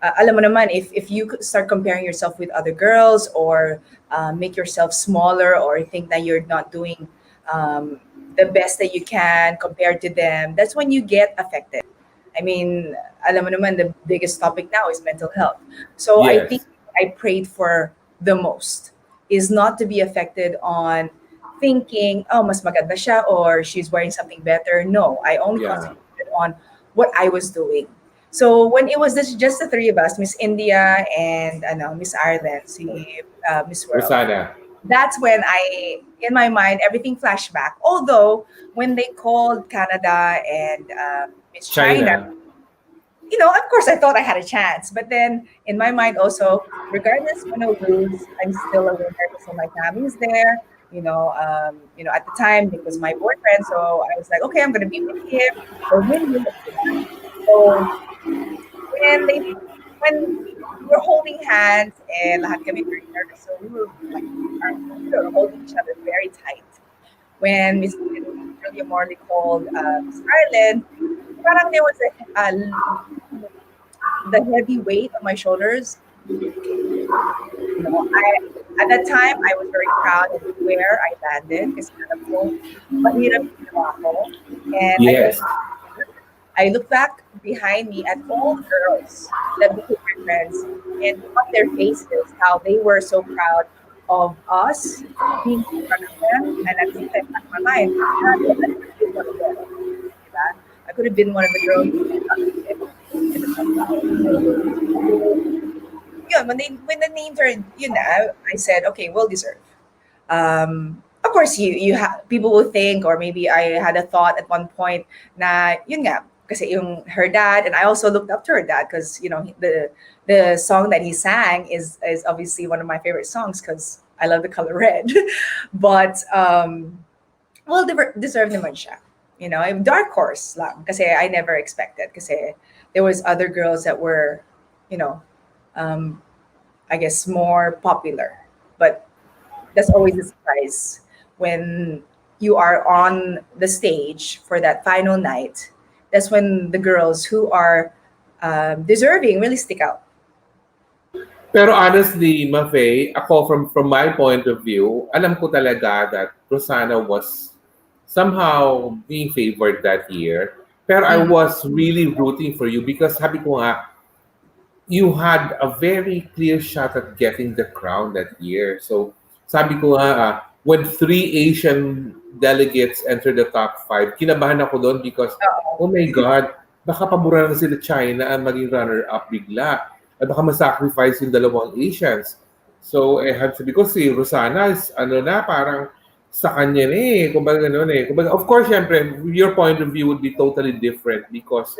Alam mo naman, if you start comparing yourself with other girls or make yourself smaller or think that you're not doing the best that you can compared to them, that's when you get affected. I mean, alam mo naman, the biggest topic now is mental health. So I think I prayed for the most is not to be affected on thinking, oh, mas maganda siya or she's wearing something better. No, I only concentrated on what I was doing. So when it was just the three of us, Miss India and Miss Ireland, Miss World, Rosanna. that's when in my mind, everything flashed back. Although when they called Canada and Miss China, of course I thought I had a chance. But then in my mind also, regardless win or lose, I'm still a winner because my family's there. At the time it was my boyfriend, so I was like, okay, I'm gonna be with him or win with him. So And when we were holding hands and lahat kami very nervous, so we were like, holding each other very tight. When Miss Julia Morley called Miss Ireland, parang there was the heavy weight on my shoulders. At that time, I was very proud of where I landed kasi alam ko, mahirap yung ginawa ko. And Yes. I look back behind me at all the girls that became my friends and on their faces, how they were so proud of us being in front of them. And at the same time, in my mind, I could have been one of the girls in the yun, when they named her, I said, okay, well deserved. Of course, people will think, or maybe I had a thought at one point na yun nga, kasi yung her dad, and I also looked up to her dad because the song that he sang is obviously one of my favorite songs because I love the color red. But well, deserved naman siya. Dark horse lang kasi I never expected kasi there was other girls that were, I guess more popular. But that's always a surprise when you are on the stage for that final night. That's when the girls who are deserving really stick out. Pero honestly, Mafae, ako from my point of view, alam ko talaga that Rosanna was somehow being favored that year. Pero I was really rooting for you because sabi ko nga, you had a very clear shot at getting the crown that year. So sabi ko nga, when 3 Asian delegates entered the top 5, kinabahan ako doon because, oh my God, baka pabura na sila China ang maging runner-up bigla. At baka masacrifice yung dalawang Asians. So, sabi ko, si Rosanna is, parang sa kanya kumbaga gano'n Kumbaga, of course, syempre, your point of view would be totally different because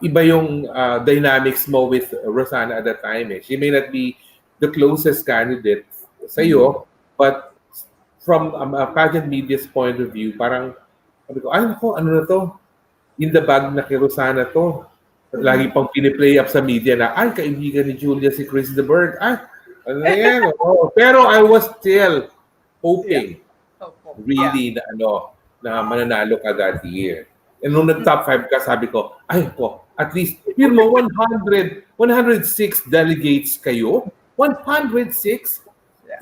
iba yung dynamics mo with Rosanna at that time. She may not be the closest candidate sa'yo, but from a pageant media's point of view, parang sabi ko, ay nako, ano na to? In the bag na kay Rosanna to. Lagi pang piniplay up sa media na, ay, kaibigan ni Julia si Chris de Burgh. Ay, ano na yan? Pero I was still hoping really na mananalo ka that year. And nung nag-top 5 ka, sabi ko, ay po, at least, yun mo, 106 delegates kayo? 106?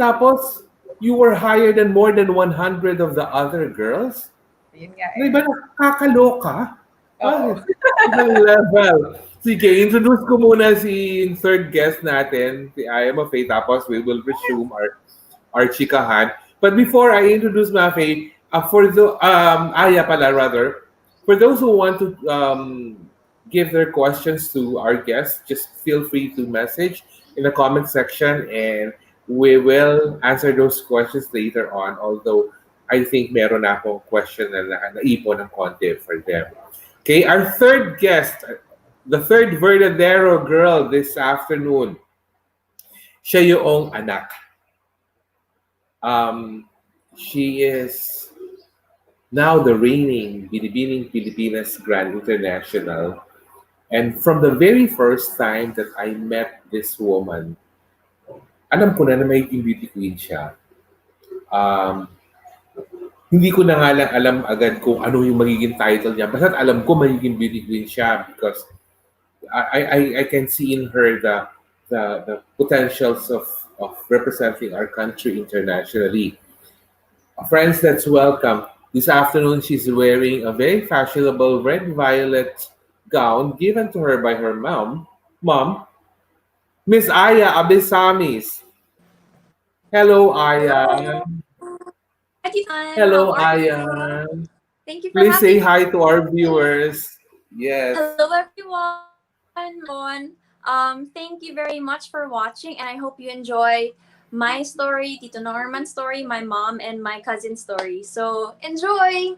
Tapos, you were higher than more than 100 of the other girls? Yun nga Diba nakakaloka? Ibang level. Sige, introduce ko muna si third guest natin, si Aya Mafae, tapos we will resume our chikahan. But before I introduce Mafae, Aya pala rather, for those who want to give their questions to our guests, just feel free to message in the comment section and we will answer those questions later on. Although I think meron na akong question na naipon ng konti for them. Okay, our third guest, the third Verdadero girl this afternoon, siya yung anak. She is now the reigning Pilipinas Grand International. And from the very first time that I met this woman, alam ko na magiging beauty queen siya. Hindi ko na nga lang alam agad kung ano yung magiging title niya. Basta alam ko magiging beauty queen siya because I can see in her the potentials of representing our country internationally. Friends, let's welcome. This afternoon, she's wearing a very fashionable red-violet gown given to her by her mom, Miss Aya Abesamis. Hello, Aya. Hello, Aya. Thank you for Please say having hi to our viewers. Yes. Hello, everyone. Thank you very much for watching, and I hope you enjoy my story, Tito Norman's story, my mom, and my cousin's story. So, enjoy!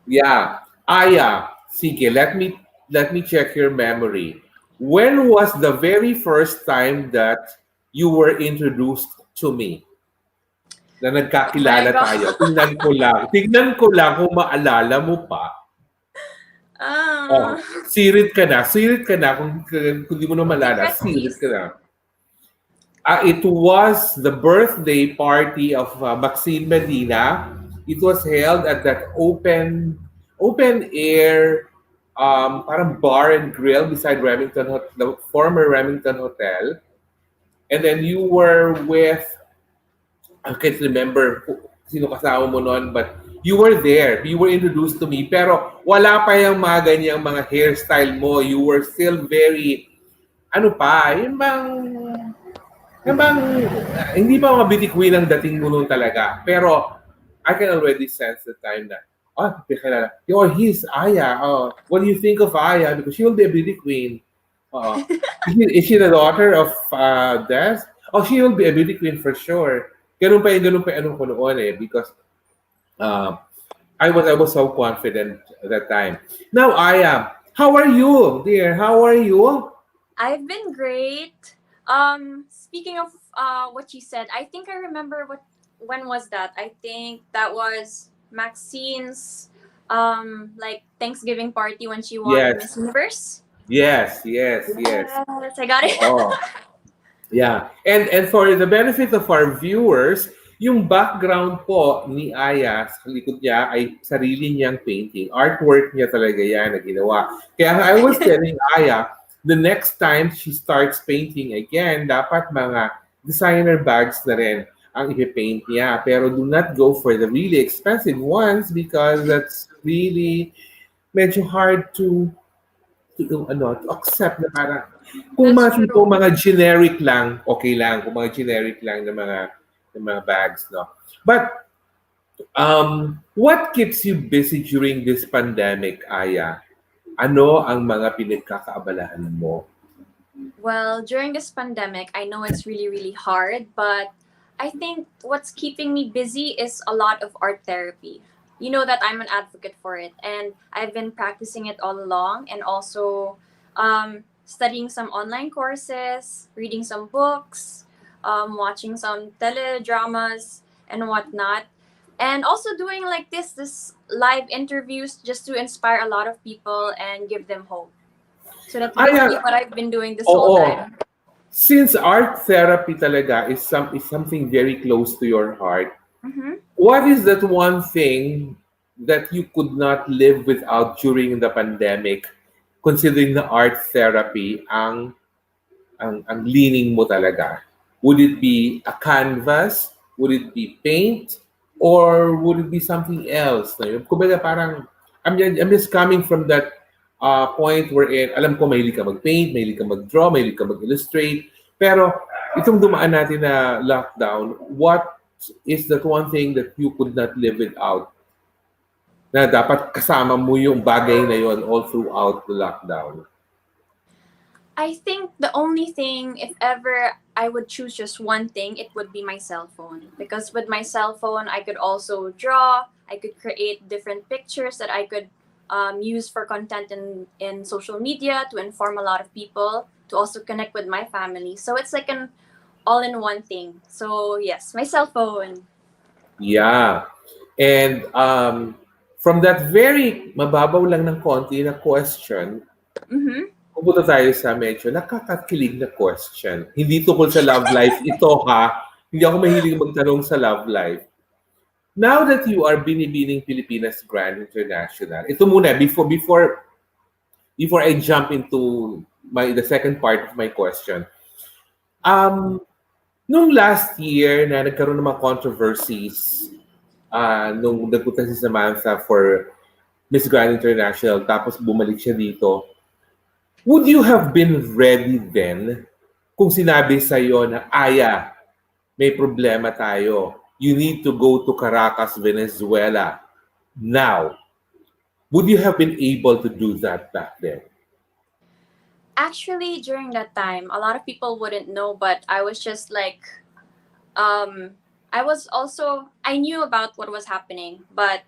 Yeah. Aya, sige, let me check your memory. When was the very first time that you were introduced to me? Na nagkakilala Oh my God. tayo. Tingnan ko lang kung maalala mo pa. Oh, Ah. sirit ka na. Sirit ka na. Kung di mo na malala, Secret sirit ka kiss. na. It was the birthday party of Maxine Medina. It was held at that open air parang bar and grill beside the former Remington Hotel. And then you were with, I can't remember sino kasama mo noon, but you were there. You were introduced to me. Pero wala pa yung mga ganyang mga hairstyle mo. You were still very, ano pa, yung bang, hindi pa mga bitikwin ang dating mo noon talaga. Pero I can already sense the time na, oh, kilala. Oh, he's Aya. Oh, what do you think of Aya? Because she will be a beauty queen. Is she the daughter of Des? Oh, she will be a beauty queen for sure. Ganun pa yung anong ko noon eh. Because uh, I was so confident at that time. Now, Aya, how are you, dear? How are you? I've been great. Speaking of what you said, I think I remember when was that? I think that was Maxine's like Thanksgiving party when she won Yes, Miss Universe. yes. Yes, I got it. Oo. Yeah. And for the benefit of our viewers, yung background po ni Aya sa likod niya ay sarili niyang painting. Artwork niya talaga yan na ginawa. Kaya I was telling Aya, the next time she starts painting again, dapat mga designer bags na rin ang ipipaint niya. Pero do not go for the really expensive ones because that's really medyo hard to accept na parang kung That's mga tipo true. mga generic lang, okay lang. Kung mga generic lang ng mga bags, no? But what keeps you busy during this pandemic, Aya? Ano ang mga pinagkakaabalahan mo? Well, during this pandemic, I know it's really, really hard, but I think what's keeping me busy is a lot of art therapy. You know that I'm an advocate for it, and I've been practicing it all along, and also studying some online courses, reading some books, watching some teledramas, and whatnot. And also doing like this live interviews just to inspire a lot of people and give them hope. So that's Aya, basically what I've been doing this whole oo. time. Since art therapy talaga is something very close to your heart, Mm-hmm. what is that one thing that you could not live without during the pandemic, considering the art therapy ang leaning mo talaga? Would it be a canvas? Would it be paint? Or would it be something else? Kumbaga parang, I'm just coming from that point wherein, alam ko mahilig ka mag-paint, mahilig ka mag-draw, mahilig ka mag-illustrate. Pero itong dumaan natin na lockdown, what is that one thing that you could not live without? Na dapat kasama mo yung bagay na yon all throughout the lockdown. I think the only thing, if ever I would choose just one thing, it would be my cell phone. Because with my cell phone, I could also draw, I could create different pictures that I could use for content in social media to inform a lot of people, to also connect with my family. So it's like an all in one thing. So, yes, my cell phone. Yeah. And from that very mababaw lang ng konti na question, Mm-hmm. pupunta tayo sa medyo nakakakilig na question. Hindi tungkol sa love life. Ito ha, hindi ako mahilig magtanong sa love life. Now that you are binibining Pilipinas Grand International, ito muna, before I jump into the second part of my question. Nung last year na nagkaroon ng mga controversies, nung nagpunta si Samantha for Miss Grand International, tapos bumalik siya dito, would you have been ready then kung sinabi sa'yo na, Aya, may problema tayo. You need to go to Caracas, Venezuela now. Would you have been able to do that back then? Actually, during that time, a lot of people wouldn't know, but I was just like, I was also, I knew about what was happening, but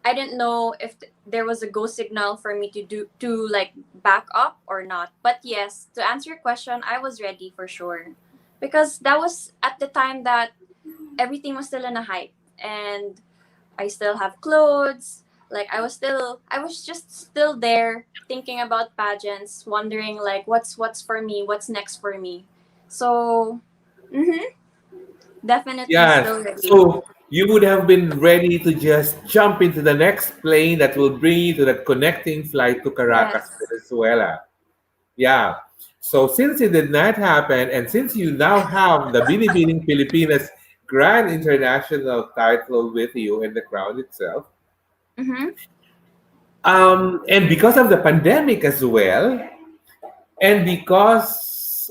I didn't know if there was a go signal for me to like back up or not. But yes, to answer your question, I was ready for sure, because that was at the time that everything was still in a hype, and I still have clothes. Like I was just still there thinking about pageants, wondering like what's for me, what's next for me. So, mhm, definitely Yeah. still ready. So you would have been ready to just jump into the next plane that will bring you to the connecting flight to Caracas, Yes. Venezuela. Yeah. So since it did not happen, and since you now have the Binibining Pilipinas Grand International title with you in the crown itself, Mhm. and because of the pandemic as well, and because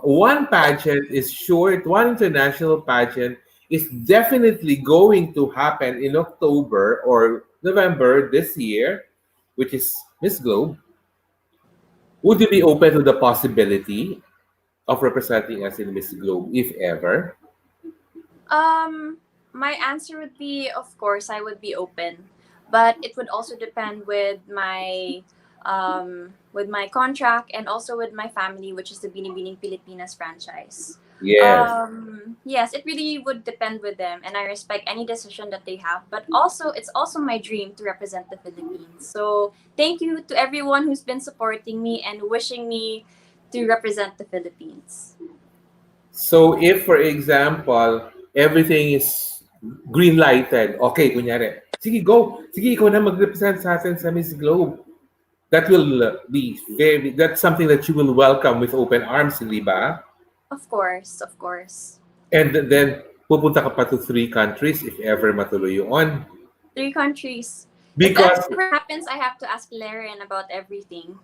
one pageant is short, one international pageant is definitely going to happen in October or November this year, which is Miss Globe. Would you be open to the possibility of representing us in Miss Globe, if ever? Um, my answer would be, of course, I would be open, but it would also depend with my contract and also with my family, which is the Binibining Pilipinas franchise. Yes. Yes, it really would depend with them, and I respect any decision that they have. But also, it's also my dream to represent the Philippines. So thank you to everyone who's been supporting me and wishing me to represent the Philippines. So if, for example, everything is green lighted, okay, kunyari, sige, go. Sige, ikaw na mag-represent sa atin sa Miss Globe. That will be that's something that you will welcome with open arms, hindi ba? Of course, of course. And then, pupunta ka pa to three countries if ever matuloy yun. 3 countries. If that Because ever happens, I have to ask Larian about everything.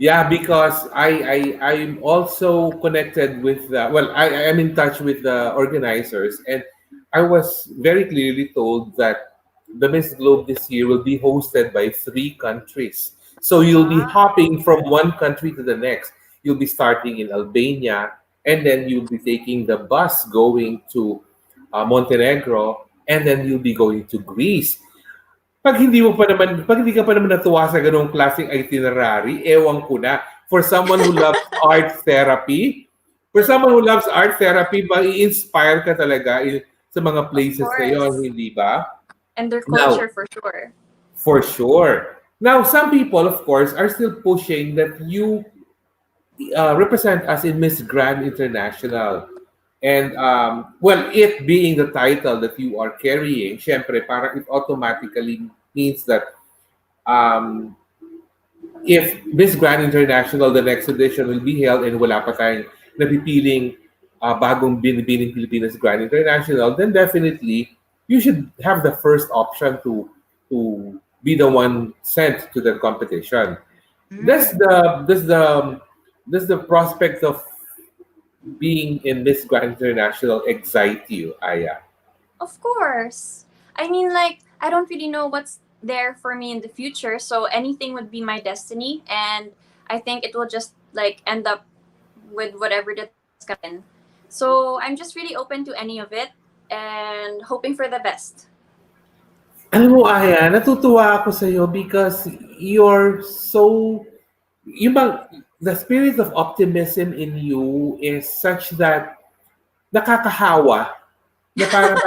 yeah, because I'm also connected with I am in touch with the organizers, and I was very clearly told that the Miss Globe this year will be hosted by three countries. So you'll be Wow. hopping from one country to the next. You'll be starting in Albania, and then you'll be taking the bus going to Montenegro, and then you'll be going to Greece. Pag hindi ka pa naman natuwa sa ganung klaseng itinerary, ewan ko na. For someone who loves art therapy, for someone who loves art therapy, mai-inspire ka talaga sa mga Of places na yon, course. hindi ba? And their Now, culture for sure. for sure. Now, some people, of course, are still pushing that you represent us in Miss Grand International. And, well, it being the title that you are carrying, syempre, parang it automatically means that um, if Miss Grand International, the next edition will be held and wala pa tayong napipiling bagong binibining Pilipinas Grand International, then definitely you should have the first option to be the one sent to the competition. Does Mm. the does the does the prospect of being in Miss Grand International excite you, Aya? Of course. I mean, like, I don't really know what's there for me in the future, so anything would be my destiny, and I think it will just, like, end up with whatever that's gonna happen. So I'm just really open to any of it and hoping for the best. Alam mo, Aya, natutuwa ako sa iyo because you're so yung bang the spirit of optimism in you is such that nakakahawa na parang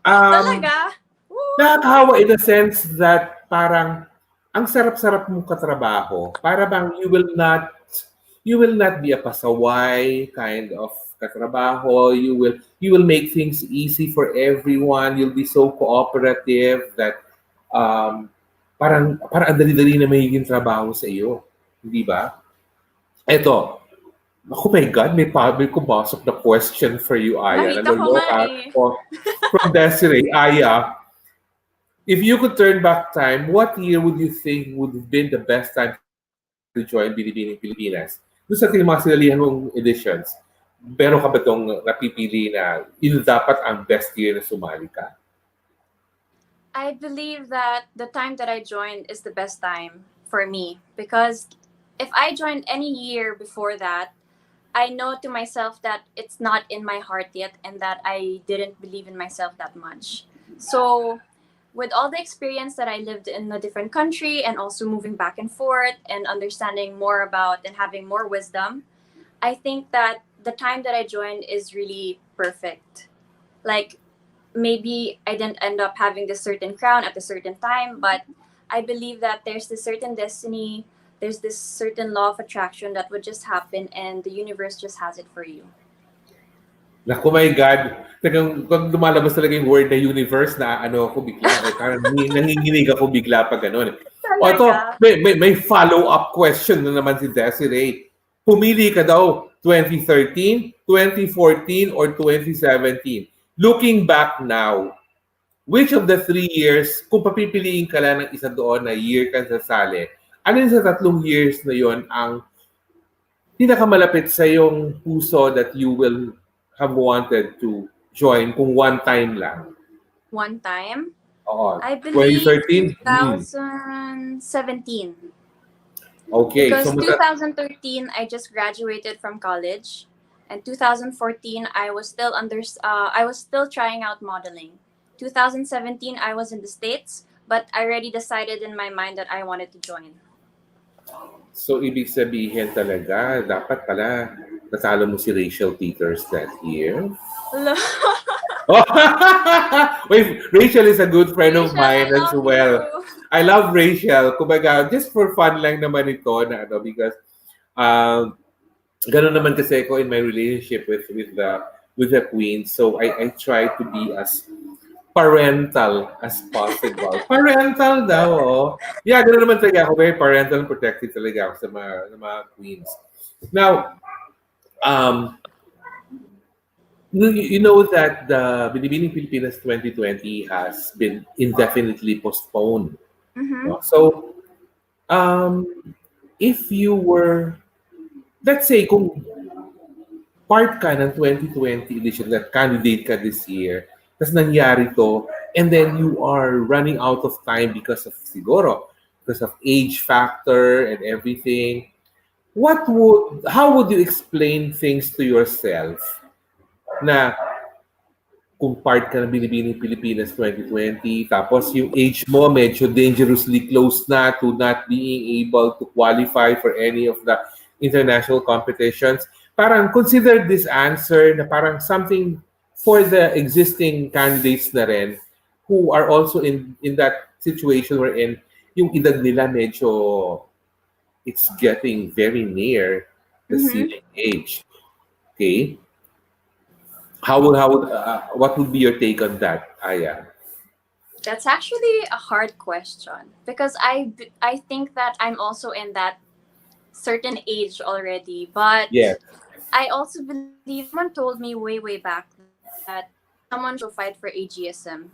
um Talaga? Woo! nakakahawa in the sense that parang ang sarap-sarap mong katrabaho. Para bang you will not be a pasaway kind of katrabaho. You will make things easy for everyone. You'll be so cooperative that um parang ang dali-dali na magiging trabaho sa iyo. Hindi ba? Eto, oh my God, may pumasok na question for you, Aya. Nakita ko nga Naloloka eh. ako. From Desiree, Aya, if you could turn back time, what year would you think would have been the best time to join Binibining Pilipinas? Doon sa mga sinalihan mong editions, meron ka ba itong napipili na yun dapat ang best year na sumali ka? I believe that the time that I joined is the best time for me because if I joined any year before that, I know to myself that it's not in my heart yet and that I didn't believe in myself that much. So, with all the experience that I lived in a different country and also moving back and forth and understanding more about and having more wisdom, I think that the time that I joined is really perfect. Like, maybe I didn't end up having this certain crown at a certain time, but I believe that there's this certain destiny, there's this certain law of attraction that would just happen, and the universe just has it for you. Naku, my God. Talagang, pag lumalabas talaga yung word na universe, na ano ako bigla. Eh, parang nanginginig ako bigla pag gano'n. O ito, Talaga? may follow-up question na naman si Desiree. Pumili ka daw 2013, 2014, or 2017. Looking back now, which of the 3 years, kung papipiliin ka lang ng isa doon na year ka sasali, alin sa 3 years na yon ang pinakamalapit sa yung puso that you will have wanted to join kung one time lang? One time? Oo. I believe 2013? 2017. Okay. Because So, 2013, I just graduated from college. And 2014, I was still trying out modeling. 2017, I was in the States, but I already decided in my mind that I wanted to join. so ibig sabihin talaga, dapat pala natalo mo si Rachel Peters that year. Wait, Rachel is a good friend of Rachel, I mine as love well. you. I love Rachel. Kumbaga, just for fun lang naman ito na ano, because ganun naman kasi ako in my relationship with the queen. So I try to be as parental as possible. Parental daw, oh. Yeah, ganun naman talaga ako. Very parental and protective talaga ako sa mga queens. Now, you know that the Binibining Pilipinas 2020 has been indefinitely postponed. Mm-hmm. No? So, if you were, let's say, kung part ka ng 2020 edition, that candidate ka this year, tapos nangyari to, and then you are running out of time because of, siguro, because of age factor and everything, how would you explain things to yourself na kung part ka ng Binibining Pilipinas 2020, tapos yung age mo medyo dangerously close na to not being able to qualify for any of the international competitions. Parang consider this answer na parang something for the existing candidates na rin who are also in that situation wherein yung edad nila medyo it's getting very near the Mm-hmm. ceiling age. Okay? What would be your take on that, Aya? That's actually a hard question because I think that I'm also in that certain age already, but Yes. I also believe someone told me way back that someone should fight for AGSM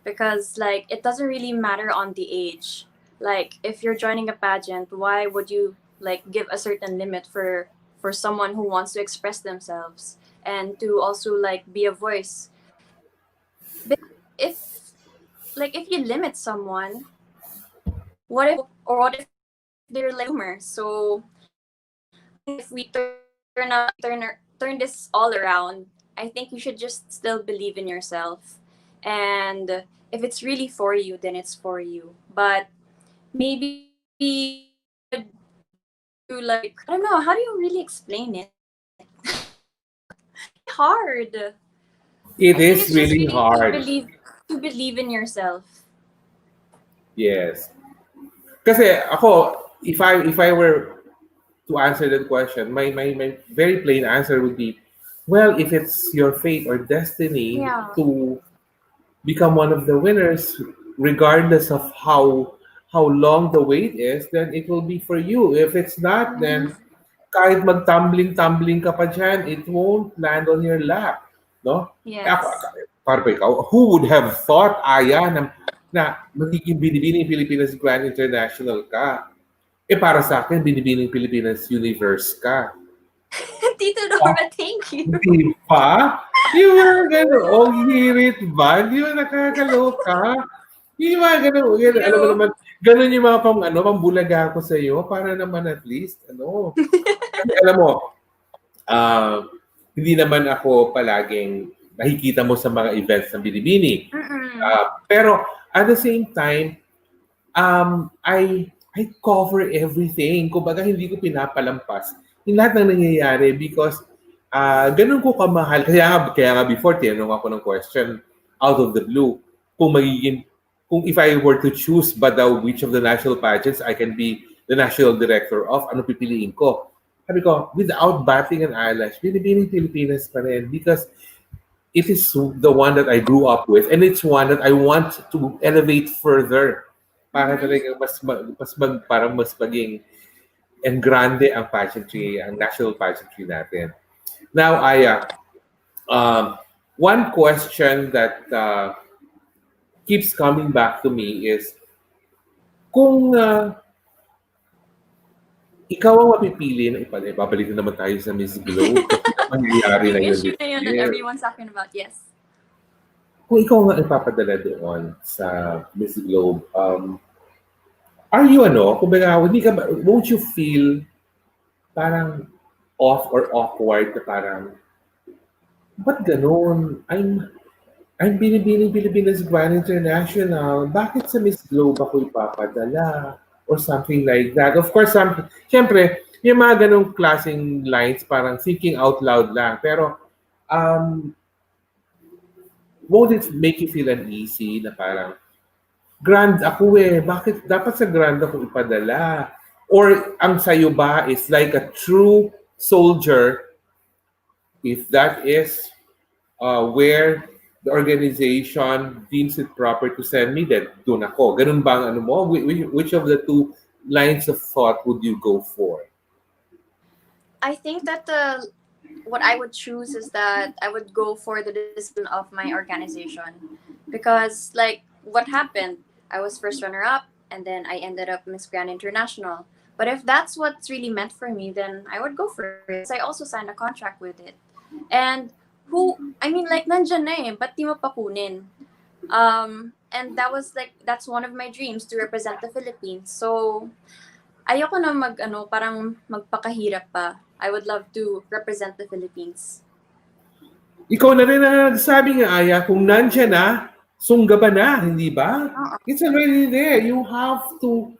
because like it doesn't really matter on the age. Like if you're joining a pageant, why would you like give a certain limit for someone who wants to express themselves and to also like be a voice? But if you limit someone, what if they're like humor? So if we turn this all around, I think you should just still believe in yourself. And if it's really for you, then it's for you. But maybe you like I don't know, how do you really explain it? Hard. It I think is it's just really really hard. to believe in yourself. Yes. Kasi ako, if I were to answer that question, my very plain answer would be, well, if it's your fate or destiny Yeah. to become one of the winners, regardless of how long the wait is, then it will be for you. If it's not, then kahit mag-tumbling ka pa dyan, it won't land on your lap. No? Yes. Para pa ikaw, who would have thought, Aya, na magiging Binibining Pilipinas Grand International ka? Eh para sa akin, Binibining Pilipinas Universe ka. Tito Dora, thank you. Di ba? Di ba gano'n? Oh, hirit ba? Di ba nakakaloka? Di ba gano'n? Alam mo naman, gano'n yung mga pambulaga ko sa iyo para naman at least, Kasi alam mo, hindi naman ako palaging nakikita mo sa mga events ng Binibini. Pero at the same time, I cover everything. Kumbaga, hindi ko pinapalampas yung lahat ng nangyayari because ganun ko kamahal. Kaya nga before, tinanong ako ng question, out of the blue. Kung if I were to choose ba daw which of the national pageants I can be the national director of, ano pipiliin ko? Sabi ko, without batting an eyelash, binibining Pilipinas pa rin because it is the one that I grew up with and it's one that I want to elevate further para talaga parang mas maging and grande ang pageantry, ang national pageantry natin. Now, Aya, one question that keeps coming back to me is, kung ikaw ang mapipili na ibabalik na naman tayo sa Miss Globe kasi mangyayari na yun Issue this na yun that year. everyone's talking about, yes. Kung ikaw nga ipapadala doon sa Miss Globe, are you kumbaga, won't you feel parang off or awkward na parang, ba't ganun? I'm binibining Pilipinas Grand International. Bakit sa Miss Globe ako ipapadala? Or something like that. Of course, syempre, yung mga ganong klaseng lines, parang thinking out loud lang. Pero, won't it make you feel uneasy na parang, grand ako bakit dapat sa grand ako ipadala? Or ang sayo ba is like a true soldier, if that is where the organization deems it proper to send me, then doon ako. Ganun ba ang ano mo? Which of the two lines of thought would you go for? I think that what I would choose is that I would go for the decision of my organization, because like what happened, I was first runner-up and then I ended up Miss Grand International. But if that's what's really meant for me, then I would go for it. I also signed a contract with it. And nandyan na ba't di mo pa kunin? And that's one of my dreams, to represent the Philippines. So, ayoko na parang magpakahirap pa. I would love to represent the Philippines. Ikaw na rin ang nagsabi nga, Aya, kung nandyan na, sungga ba na, hindi ba? It's already there. You have to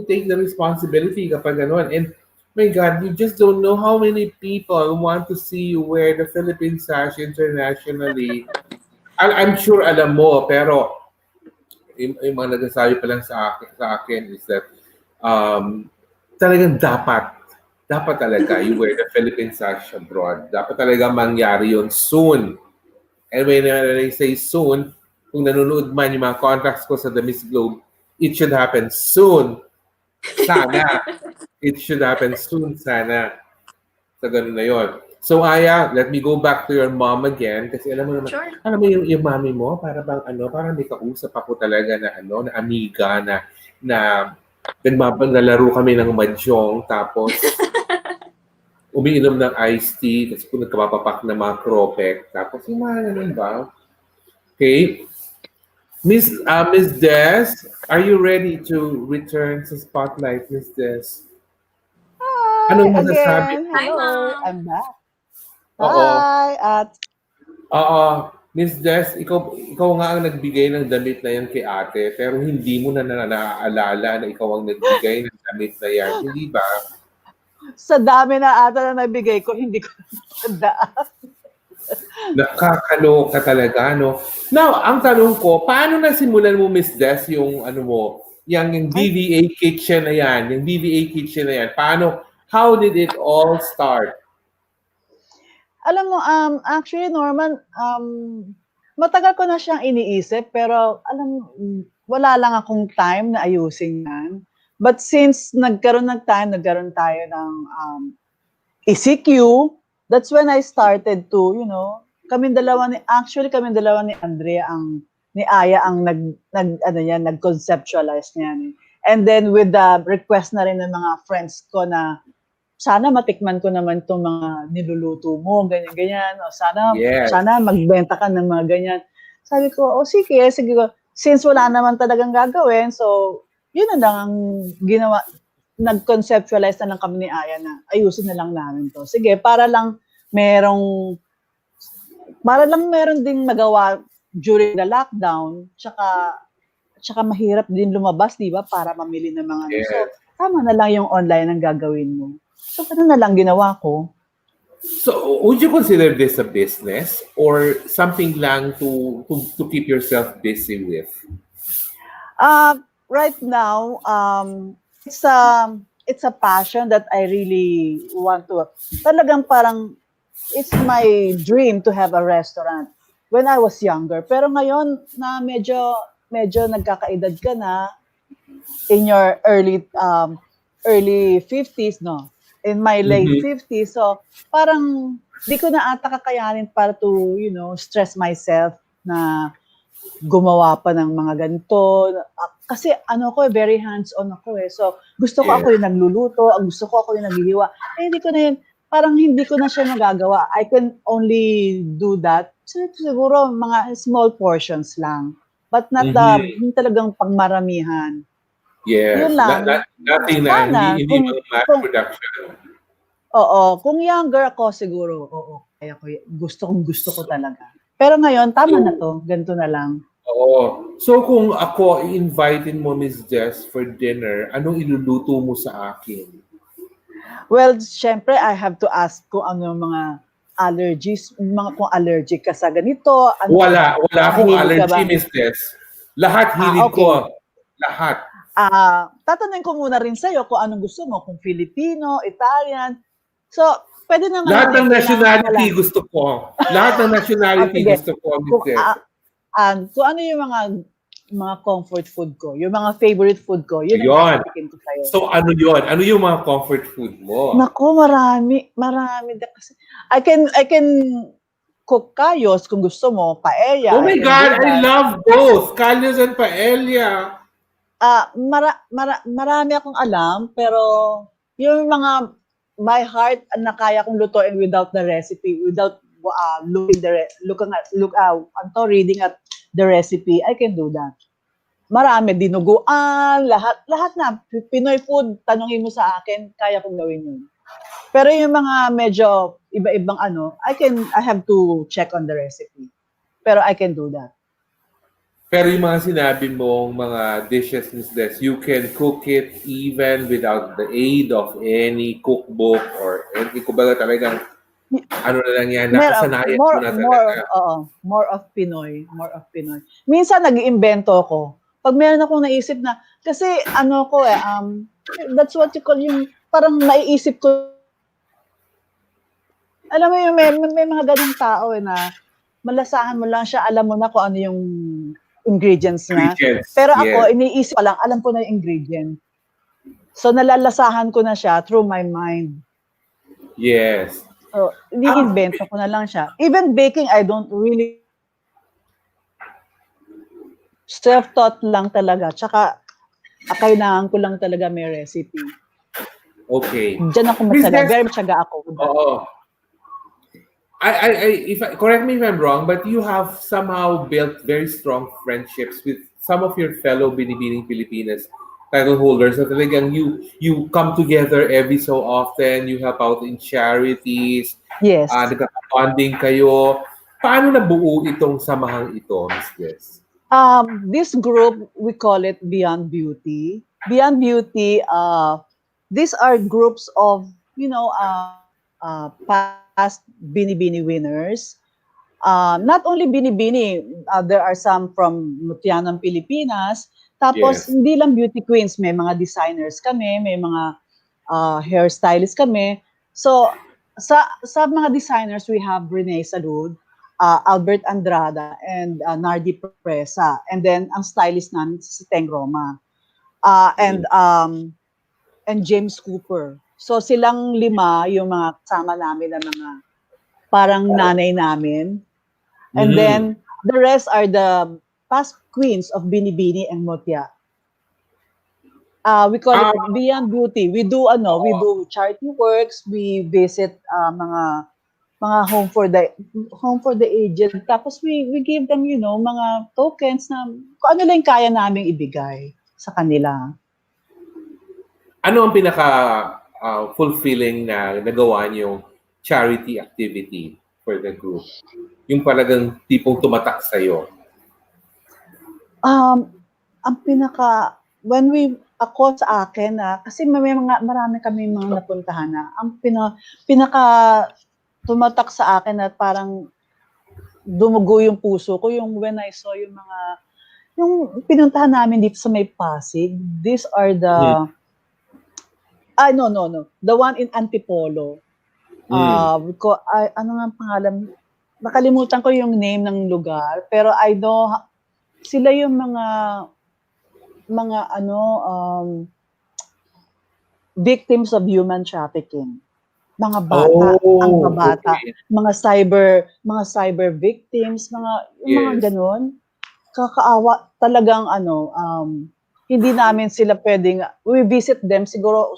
take the responsibility kapag gano'n. And my God, you just don't know how many people want to see you wear the Philippine sash internationally. I'm sure alam mo, pero yung mga nagsasabi pa lang sa akin is that talagang dapat talaga you wear the Philippine sash abroad. Dapat talaga mangyari yun soon. And when I say soon, kung nanonood man yung mga contacts ko sa The Miss Globe, it should happen soon. Sana. It should happen soon, sana. Sa ganun na yun. So, Aya, let me go back to your mom again. Kasi alam mo naman, Sure. alam mo yung mami mo, para bang parang may kausap ako talaga na na amiga na nalaro kami ng mahjong, tapos umiinom ng iced tea, kasi kung nagkapapapak na mga kropek, tapos yung mga ganun ba? Okay. Miss Des, are you ready to return sa spotlight, Miss Des? Anong masasabi? Again, Hi, hello, Mom. I'm back. Oo. Hi, Miss Des, ikaw nga ang nagbigay ng damit na yan kay ate, pero hindi mo na naaalala na ikaw ang nagbigay ng damit na yan. Hindi ba? sa dami na ata na nabigay ko, hindi ko natandaan. Nakakaloka talaga, no? Now, ang tanong ko, paano nasimulan mo, Miss Des, yung yung BVA kitchen na yan, how did it all start? Alam mo, actually, Norman, matagal ko na siyang iniisip, pero wala lang akong time na ayusin yan. But since nagkaroon tayo ng ECQ, that's when I started to, kami dalawa ni Andrea ni Aya ang nag-conceptualize niyan. And then with the request na rin ng mga friends ko na sana matikman ko naman itong mga niluluto mo, ganyan-ganyan. O sana magbenta ka ng mga ganyan. Sabi ko, sige ko. Since wala naman talagang gagawin, so yun na lang ang ginawa. Nag-conceptualize na lang kami ni Aya na ayusin na lang namin to. Sige, para lang meron ding magawa during the lockdown, tsaka mahirap din lumabas, di ba, para mamili ng mga Yes. So, tama na lang yung online ang gagawin mo. So, ganun na lang ginawa ko. So, would you consider this a business or something lang to keep yourself busy with? Right now, it's a passion that I really want to. Talagang parang it's my dream to have a restaurant when I was younger. Pero ngayon na medyo nagkakaedad ka na in your early 50s, no? In my late Mhm. 50s. So, parang di ko na ata kakayanin para to, stress myself na gumawa pa ng mga ganito. Kasi very hands-on ako eh. So, gusto ko Yes. ako yung nagluluto, gusto ko ako yung naghihiwa. Hindi ko na yun, parang hindi ko na siya magagawa. I can only do that. Siguro mga small portions lang. But not yung talagang pangmaramihan. Yes. Yun lang. Nothing na, Sana, hindi mga mass production. kung younger ako siguro, kaya ko, gusto ko talaga. Pero ngayon, tama na to, ganito na lang. Oo. So kung ako i-invitein mo, Miss Jess, for dinner, anong iluluto mo sa akin? Well, syempre, I have to ask kung ano yung mga allergies, kung allergic ka sa ganito. Wala akong mahilig ka allergy, ba? Miss Jess. Lahat hilig Okay. ko. Lahat. Tatanungin ko muna rin sa'yo kung anong gusto mo, kung Filipino, Italian. So, pwede naman Lahat ng kailangan nationality pala. gusto ko. Lahat ng nationality Sige. gusto ko, Miss Kung, Jess. kung ano yung mga comfort food ko, yung mga favorite food ko, yun ang Ayun. sasabihin ko sa'yo. So ano yun? Ano yung mga comfort food mo? Naku, marami kasi I can cook kayos kung gusto mo, paella. Oh my I can God, do I that. love both. Kalyos and paella. Marami akong alam, pero yung mga by heart na kaya kong lutuin without the recipe, without reading at the recipe, I can do that. Marami, dinuguan, lahat na. Pinoy food, tanungin mo sa akin, kaya kong gawin yun. Pero yung mga medyo iba-ibang I have to check on the recipe. Pero I can do that. Pero yung mga sinabi mong mga dishes, Miss Des, you can cook it even without the aid of any cookbook or anything. Kumbaga talagang, ano na lang yan, nakasanayan mo na talaga. More of Pinoy. Minsan nag-iimbento ako. Pag meron akong naisip na, kasi that's what you call yung, parang naiisip ko. Alam mo yung may mga ganung tao na malasahan mo lang siya, alam mo na kung ano yung ingredients na. Pero ako, iniisip ko lang, alam ko na yung ingredient. So, nalalasahan ko na siya through my mind. Yes. So, ini-invento ko na lang siya. Even baking, I don't really self-taught lang talaga. Tsaka, kailangan ko lang talaga may recipe. Okay. Diyan ako matyaga. Very matyaga ako. Oo. Correct me if I'm wrong, but you have somehow built very strong friendships with some of your fellow Binibining Pilipinas title holders. So talagang you come together every so often, you help out in charities, Yes. nagka-bonding kayo. Paano nabuo itong samahang ito, Ms. Des? This group, we call it Beyond Beauty. Beyond Beauty, these are groups of, past Binibini winners. Not only Binibini, there are some from Mutianang Pilipinas. Tapos, hindi lang beauty queens, may mga designers kami, may mga hairstylists kami. So, sa mga designers, we have Renee Salud, Albert Andrada, and Nardi Presa. And then, ang stylist namin si Teng Roma. And James Cooper. So, silang 5 yung mga kasama namin na mga parang nanay namin. And then, the rest are the past queens of Binibini and Motia. We call it Beyond Beauty. We do charity works, we visit mga home for the aged. Tapos we give them, mga tokens na kung ano lang kaya naming ibigay sa kanila. Ano ang pinaka fulfilling na nagawa niyong charity activity for the group? Yung talagang tipong tumatak sa'yo. Ang ako sa akin kasi marami kami mga napuntahan na ang pinaka tumatak sa akin at parang dumugo yung puso ko yung when I saw yung pinuntahan namin dito sa may Pasig. These are the no. The one in Antipolo. Ano nga ang pangalan? Nakalimutan ko yung name ng lugar, pero I know sila yung mga victims of human trafficking. Mga bata, ang babata, okay. mga cyber victims, yung mga Yes. ganon. Kakaawa talagang hindi namin sila pwedeng we visit them siguro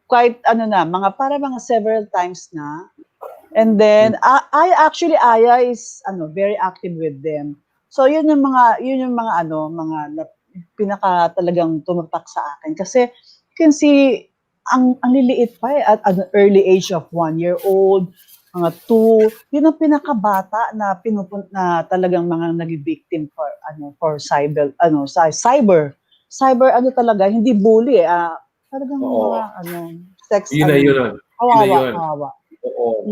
quite mga several times na. And then Aya is very active with them. So yun yung mga pinaka talagang tumatak sa akin kasi you can see ang liliit pa at an early age of 1 year old, mga 2, yun ang pinakabata na na talagang mga naging-victim for cyber talaga, hindi bully talagang Oo. mga sex Yun na yun. kawawa. Oo.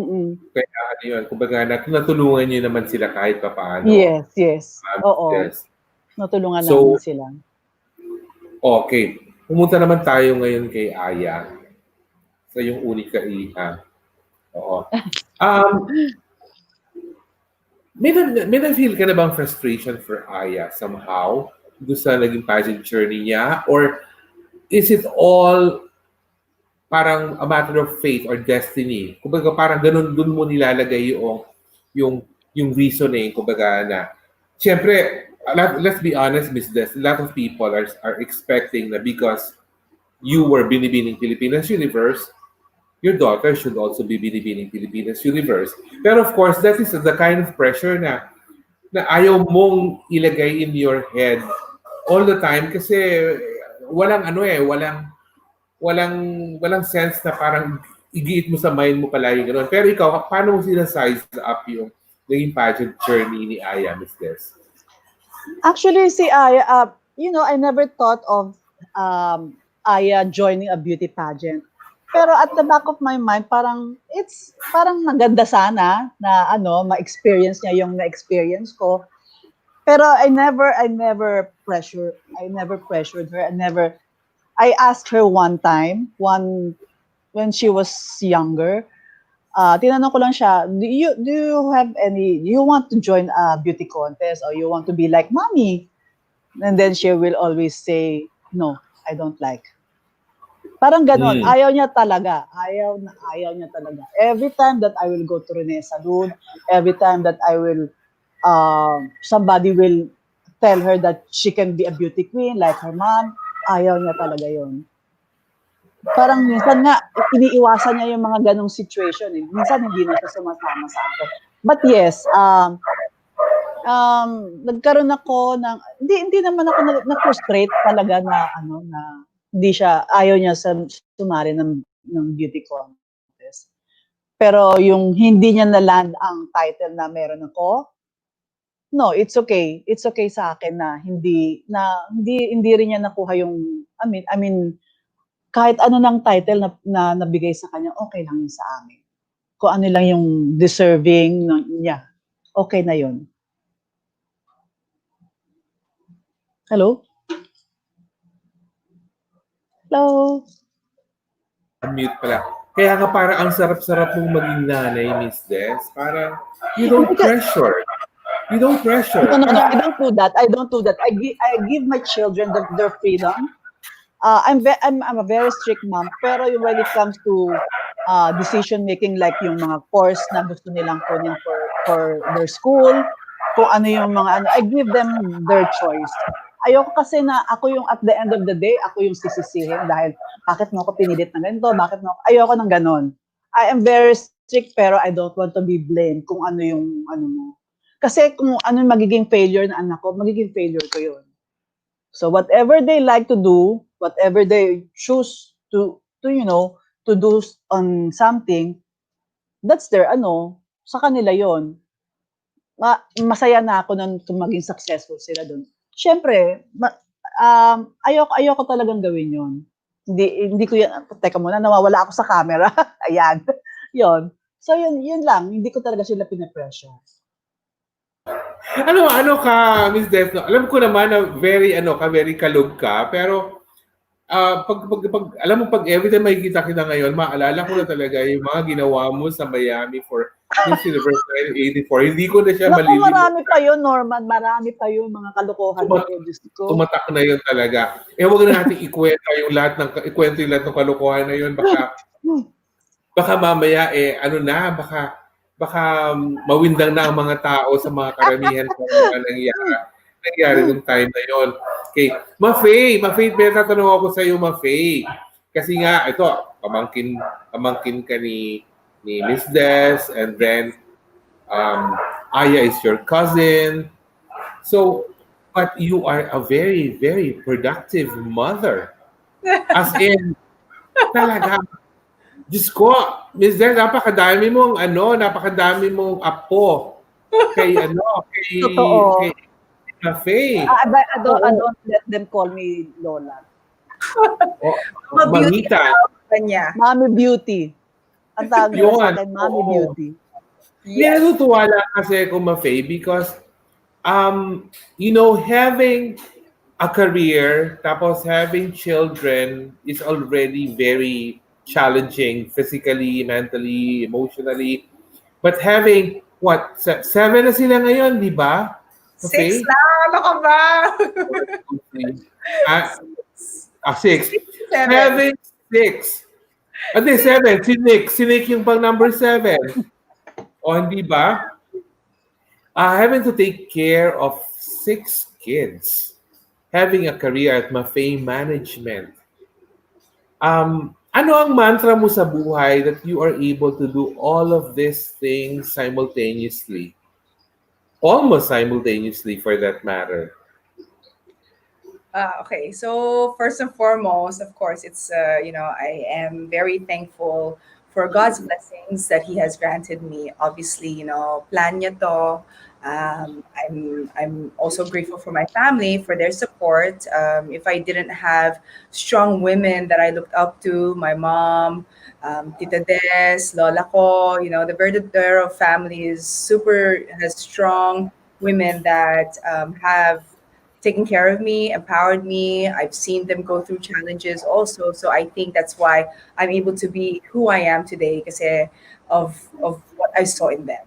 Kaya yun. Kumbaga, natulungan niyo naman sila kahit pa paano. Yes. Oo. Yes. Natulungan So, namin sila. Okay. Pumunta naman tayo ngayon kay Aya sa yung unika iha. Oo. May na-feel ka na bang frustration for Aya somehow doon sa naging pageant journey niya? Or is it all parang a matter of fate or destiny? Kumbaga parang ganun doon mo nilalagay yung reasoning, kumbaga na siyempre, let's be honest, Miss Des, a lot of people are expecting na because you were binibining Pilipinas Universe, your daughter should also be binibining Pilipinas Universe. Pero of course, that is the kind of pressure na ayaw mong ilagay in your head all the time kasi walang sense na parang igiit mo sa mind mo pala yung gano'n. Pero ikaw, paano mo sinasize up yung naging pageant journey ni Aya, Miss Des? Actually, si Aya, I never thought of Aya joining a beauty pageant. Pero at the back of my mind, parang maganda sana na ma-experience niya yung na-experience ko. Pero I never pressured her. I asked her one time, when she was younger, tinanong ko lang siya, do you want to join a beauty contest or you want to be like mommy? And then she will always say, no, I don't like. Parang ganon, ayaw niya talaga. Ayaw niya talaga. Every time that I will go to Rene Salud, every time that I will, somebody will tell her that she can be a beauty queen like her mom, ayaw niya talaga yon. Parang minsan nga, iniiwasan niya yung mga ganong situation. Minsan hindi na siya sumasama sa akin. But yes, nagkaroon ako ng, hindi naman ako na-frustrate talaga na hindi siya, ayaw niya sumari ng beauty contest. Pero yung hindi niya na-land ang title na meron ako, no, it's okay. It's okay sa akin na hindi rin niya nakuha yung, I mean, kahit ano ng title na nabigay sa kanya, okay lang yun sa amin. Kung ano lang yung deserving niya, okay na yun. Hello? Hello? Mute pala. Kaya nga parang ang sarap-sarap mong maging nanay, Miss Des. Parang you don't pressure. No, I don't do that. I give my children their freedom. I'm a very strict mom, pero when it comes to decision making, like yung mga course na gusto nilang kunin for their school, kung ano yung mga I give them their choice. Ayoko kasi na ako yung at the end of the day, ako yung sisisihin dahil bakit mo ako pinilit na ganito, ayoko ng ganon. I am very strict pero I don't want to be blamed kung ano yung mo. Kasi kung ano yung magiging failure na anak ko, magiging failure ko yun. So whatever they like to do, whatever they choose to do on something, that's their sa kanila yon. Masaya na ako kung maging successful sila doon. Siyempre, ayoko talagang gawin yon. Hindi ko yan, teka muna, nawawala ako sa camera. Ayan, yon. So yun lang, hindi ko talaga sila pinapressure. Ano ka, Miss Des, no? Alam ko naman na very kalug ka, pero alam mo, pag every time makikita kita ngayon, maalala ko na talaga yung mga ginawa mo sa Miami for Miss Universe 1984. Hindi ko na siya Naku, malilimutan. marami pa yun, Norman. Marami pa yun, mga kalokohan ko. Diyos ko. Tumatak na yun talaga. Huwag na natin ikwento yung lahat ng kalokohan na yun. Baka mamaya, baka mawindang na ang mga tao sa mga karamihan kung ano nangyari nung time na yon. Okay. Mafae, may tatanong ako sa iyo, Mafae. Kasi nga, ito, pamangkin ka ni Miss Des, and then Aya is your cousin. So, but you are a very, very productive mother. As in, talaga, Diyos ko, Miss Des, napakadami mong apo kay Totoo. kay Mafae. I don't let them call me Lola. Mamita. Kanya. Mommy Beauty. Ang tawag nila sa akin, Mommy Oo. Beauty. Yeah, natutuwa lang kasi ako, Mafae, because having a career tapos having children is already very challenging physically, mentally, emotionally. But having, 7 na sila ngayon, di ba? 6 lang, ano ka ba? 6. 7. Having 6. Hindi, 7. Si Nick yung pang number 7. O, hindi ba? Having to take care of 6 kids. Having a career at Mafae Management. Ano ang mantra mo sa buhay that you are able to do all of these things simultaneously? Almost simultaneously, for that matter. Okay, so first and foremost, of course, it's I am very thankful for God's blessings that He has granted me. Obviously, plan niya to. I'm also grateful for my family for their support. If I didn't have strong women that I looked up to, my mom, Tita Des, Lola ko, the Verdadero family has strong women that have taken care of me, empowered me. I've seen them go through challenges also. So I think that's why I'm able to be who I am today kasi of what I saw in them.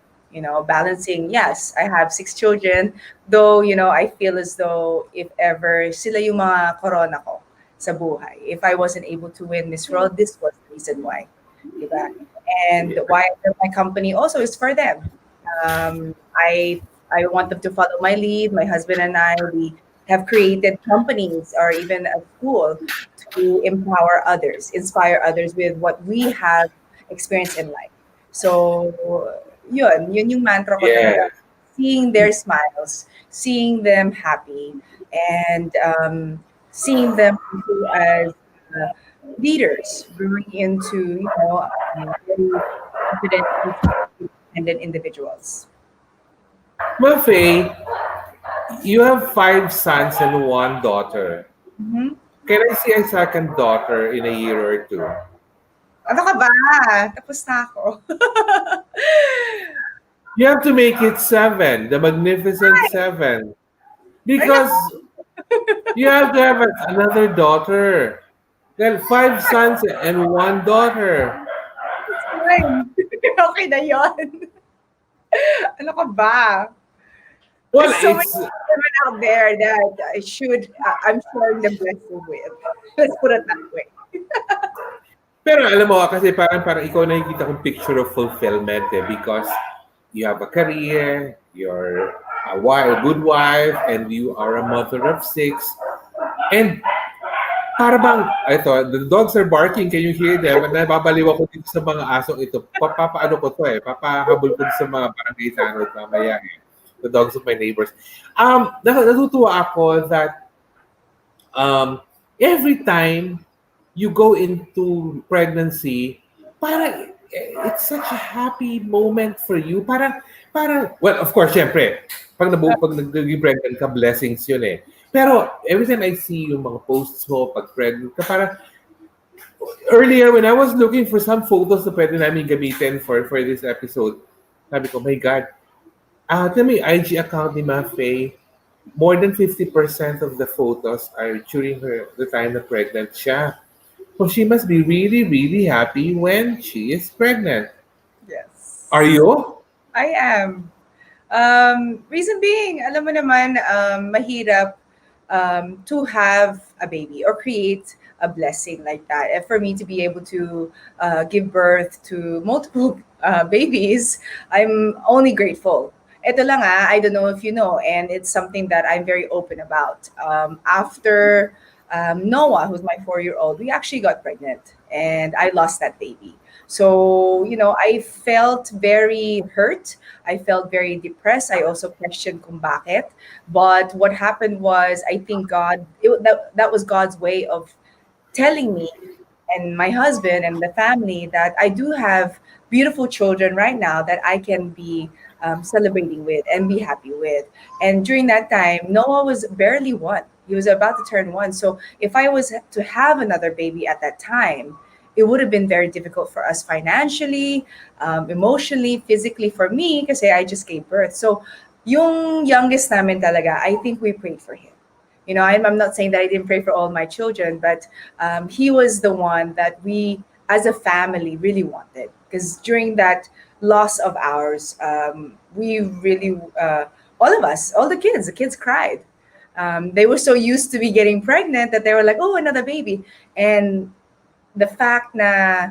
Balancing, yes, I have 6 children, though, I feel as though if ever sila yung mga corona ko sa buhay. If I wasn't able to win Miss World, this was the reason why. Diba? And why I built my company also is for them. I want them to follow my lead. My husband and I, we have created companies or even a school to empower others, inspire others with what we have experienced in life. So, yun yung mantra ko talaga. Seeing their smiles, seeing them happy, and seeing them as leaders growing into, very confident, independent individuals. Mafae, you have 5 sons and 1 daughter. Mm-hmm. Can I see a second daughter in a year or 2? Ano ka ba? Tapos na ako. You have to make it 7, the magnificent 7. Because you have to have another daughter. Then 5 sons and 1 daughter. Okay na yun. Ano ka ba? Well, There's so many women out there that I'm sharing the blessing with. Let's put it that way. Pero alam mo, kasi parang ikaw nakikita kong picture of fulfillment because you have a career, you're a good wife, and you are a mother of 6. And para bang, the dogs are barking, can you hear them? Nababaliw ako dito sa mga asong ito. Papaano ko to papahabol ko sa mga barangay tanod mamaya the dogs of my neighbors. Natutuwa ako that every time you go into pregnancy, parang it's such a happy moment for you. Parang well, of course, syempre, pag naging pregnant ka, blessings yun eh. Pero every time I see yung mga posts mo pag pregnant ka, parang Earlier, when I was looking for some photos na pwede namin gamitin for this episode, sabi ko, my God, tell me IG account ni Mafae, more than 50% of the photos are during the time na pregnant siya. So she must be really, really happy when she is pregnant. Are Yes, you? I am. Reason being, alam mo naman, mahirap to have a baby or create a blessing like that. And for me to be able to give birth to multiple babies, I'm only grateful. Ito lang I don't know if you know, and it's something that I'm very open about. After Noah, who's my 4-year old, we actually got pregnant and I lost that baby. So, I felt very hurt. I felt very depressed. I also questioned kung bakit. But what happened was, I think that was God's way of telling me and my husband and the family that I do have beautiful children right now that I can be celebrating with and be happy with. And during that time, Noah was barely one. He was about to turn one. So if I was to have another baby at that time, it would have been very difficult for us financially, emotionally, physically for me because I just gave birth. So yung youngest namin talaga, I think we prayed for him. I'm not saying that I didn't pray for all my children, but he was the one that we, as a family, really wanted. Because during that loss of ours, we really, all of us, all the kids cried. They were so used to be getting pregnant that they were like, "Oh, another baby," and the fact na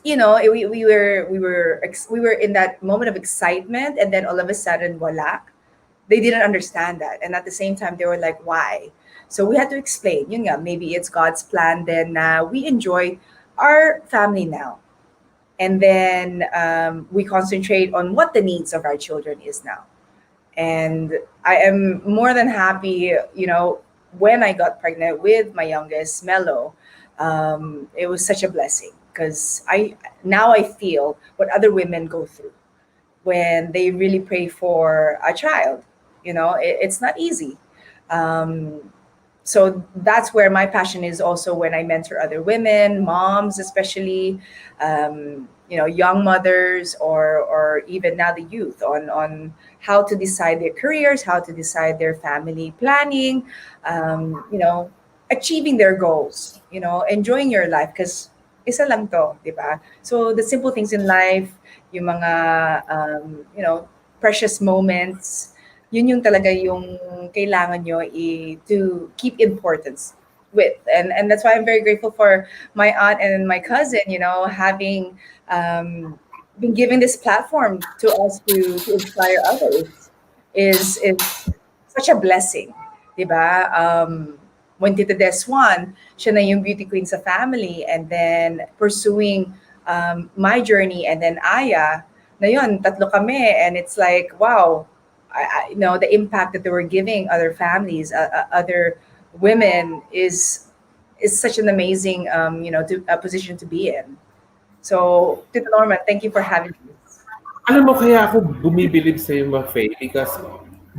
we were in that moment of excitement, and then all of a sudden, voila, they didn't understand that, and at the same time they were like, why? So we had to explain, yun nga, maybe it's God's plan, then we enjoy our family now, and then we concentrate on what the needs of our children is now. And I am more than happy, when I got pregnant with my youngest, Mello. It was such a blessing because I feel what other women go through when they really pray for a child. It's not easy. Um, so that's where my passion is also when I mentor other women, moms especially, young mothers or even now the youth on how to decide their careers, how to decide their family planning, achieving their goals, enjoying your life because isa lang to, di ba? So the simple things in life, yung mga precious moments, yun yung talaga yung kailangan nyo to keep importance with. And that's why I'm very grateful for my aunt and my cousin, having been given this platform to us to inspire others is such a blessing, 'di ba? When Tita Deswan, siya na yung beauty queen sa family, and then pursuing my journey, and then Aya, na yun, tatlo kami, and it's like, wow, the impact that they were giving other families, other women is such an amazing, a position to be in. So, Tita Norma, thank you for having me. Alam mo, kaya ako bumibilib sa iyo, Mafae, because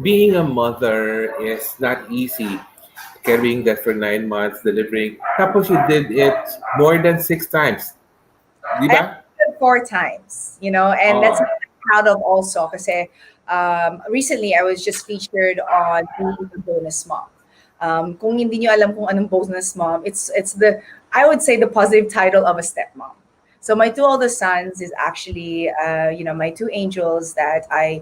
being a mother is not easy. Carrying that for 9 months, delivering. Tapos you did it more than 6 times. Di I ba? did 4 times, and that's Oh. what I'm proud of also. Kasi recently, I was just featured on being a bonus mom. Kung hindi nyo alam kung anong bonus mom, it's I would say the positive title of a stepmom. So my two oldest sons is actually, my two angels that I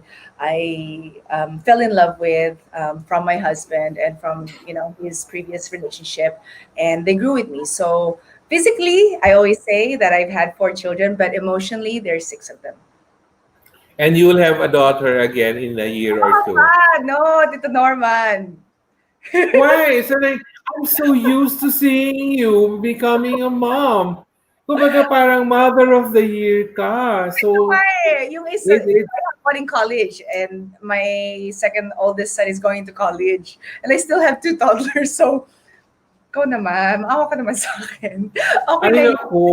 fell in love with from my husband and from his previous relationship, and they grew with me. So physically, I always say that I've had 4 children, but emotionally, there's 6 of them. And you will have a daughter again in a year or two. No, Tito Norman. Why? So like, I'm so used to seeing you becoming a mom. Kumbaga parang mother of the year ka. So, Why? Yung isa, it, one in college, and my second oldest son is going to college, and I still have 2 toddlers. So, ikaw naman, maawa ka naman sa akin. Okay ay na yun. naku,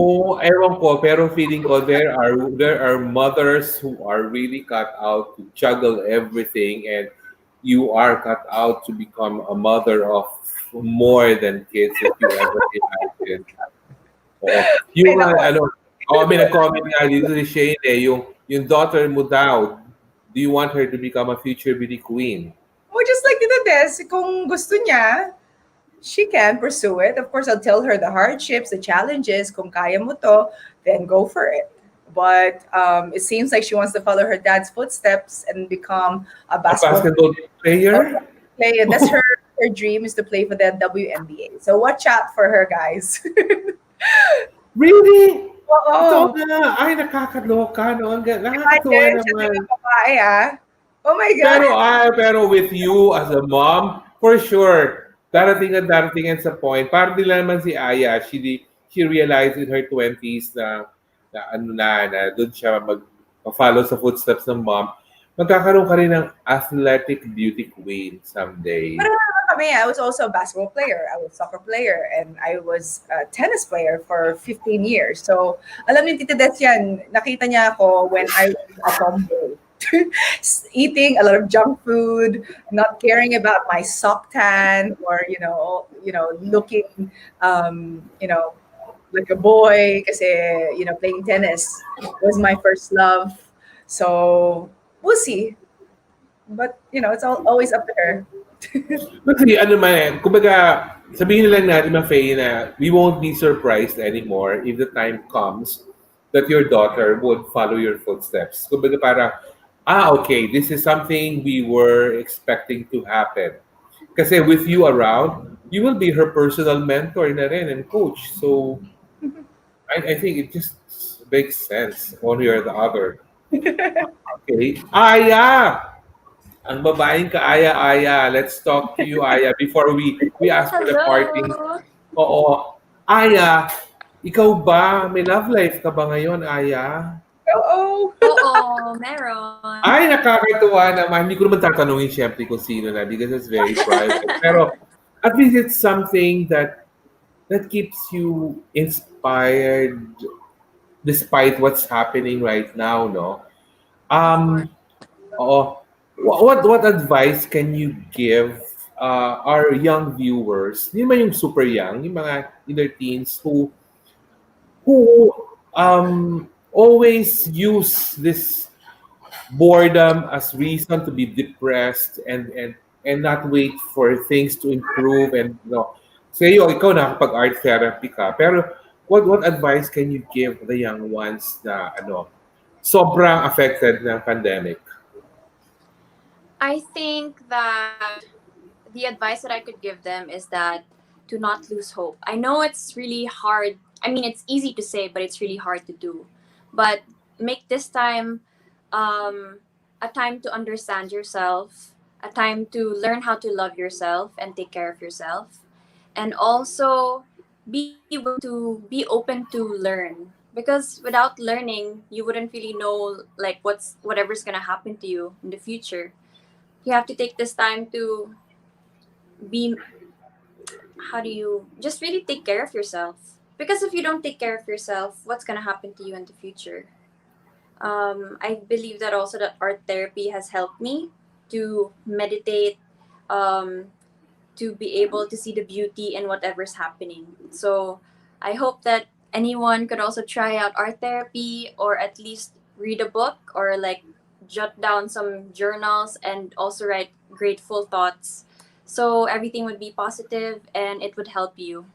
ewan ko, pero feeling ko there are mothers who are really cut out to juggle everything, and you are cut out to become a mother of more than kids that you ever imagined. Oo. Ay, Yung nako. ano, may nag-comment nga dito si Shane yung daughter mo daw, do you want her to become a future beauty queen? Oh, just like Tita Des, kung gusto niya, she can pursue it. Of course, I'll tell her the hardships, the challenges. Kung kaya mo to, then go for it. But it seems like she wants to follow her dad's footsteps and become a A basketball basketball player? player. That's her dream is to play for the WNBA. So watch out for her, guys. Really? Ito Oo. na, ay nakakaloka, no? Nakakatuwa Imagine, siya naman. talaga babae, ah. Oh my God. Pero with you as a mom, for sure, darating at sa point. Parang din naman si Aya, she realized in her 20s na doon siya mag-follow sa footsteps ng mom. Magkakaroon ka rin ng athletic beauty queen someday. Pero kami, I was also a basketball player. I was a soccer player. And I was a tennis player for 15 years. So, alam niyo, Tita Des yan, nakita niya ako when I was a tomboy. Eating a lot of junk food, not caring about my sock tan, or looking, like a boy, kasi playing tennis was my first love. So we'll see, but it's always up to her. Kasi ano man kumbaga, sabihin na lang natin, Mafae, na we won't be surprised anymore if the time comes that your daughter would follow your footsteps. Kumbaga para, okay, this is something we were expecting to happen. Kasi with you around, you will be her personal mentor na rin and coach. So, I think it just makes sense one way or the other. Okay. Aya! Ang babaeng ka-aya-aya. Let's talk to you, Aya, before we ask for the parting. Hello. Oo. Aya, ikaw ba? May love life ka ba ngayon, Aya? Oo. Oo, meron. Ay, nakakatuwa naman. Hindi ko naman tatanungin siyempre kung sino na because it's very private. Pero at least it's something that keeps you inspired despite what's happening right now, no? Of course. Um, Oo. What advice can you give our young viewers, hindi man yung super young, yung mga in their teens who always use this boredom as reason to be depressed and not wait for things to improve and say ikaw nakapag art therapy ka pero what advice can you give the young ones na sobrang affected ng pandemic? I think that the advice that I could give them is that to not lose hope. I know it's really hard. I mean, it's easy to say, but it's really hard to do. But make this time a time to understand yourself, a time to learn how to love yourself and take care of yourself, and also be willing to be open to learn. Because without learning, you wouldn't really know like whatever's gonna happen to you in the future. You have to take this time to be how do you just really take care of yourself, because if you don't take care of yourself, what's going to happen to you in the future? I believe that also that art therapy has helped me to meditate, um, to be able to see the beauty in whatever's happening. So I hope that anyone could also try out art therapy, or at least read a book, or like jot down some journals and also write grateful thoughts, so everything would be positive and it would help you.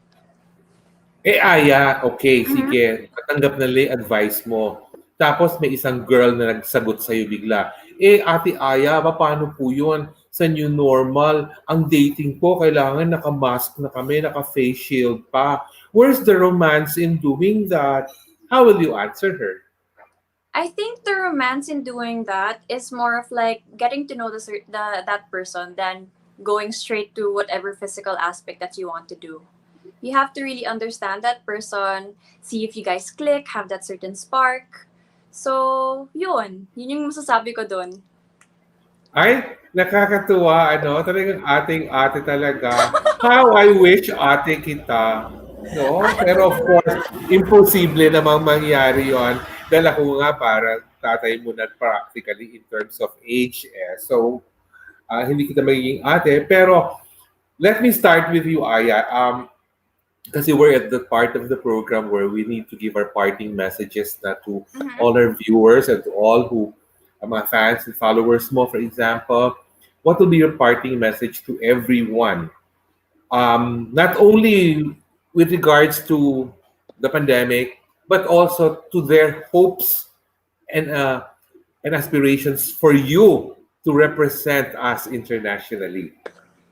Aya, okay, Mm-hmm. sige. Tatanggap na lang yung advice mo. Tapos may isang girl na nagsagot sa'yo bigla. Ate Aya, paano po yun? Sa new normal, ang dating po, kailangan naka-mask na kami, naka-face shield pa. Where's the romance in doing that? How will you answer her? I think the romance in doing that is more of like getting to know the that person than going straight to whatever physical aspect that you want to do. You have to really understand that person, see if you guys click, have that certain spark. So, yun yung masasabi ko dun. Ay, nakakatuwa, talagang ating-ate talaga. How I wish ate kita. No? Pero of course, imposible namang mangyari yon. Dahil ako nga parang tatay mo na practically in terms of age. So, hindi kita magiging ate. Pero, let me start with you, Aya. Kasi we're at the part of the program where we need to give our parting messages na to Mm-hmm. all our viewers and to all who mga fans and followers mo, for example. What will be your parting message to everyone? Not only with regards to the pandemic, but also to their hopes and aspirations for you to represent us internationally.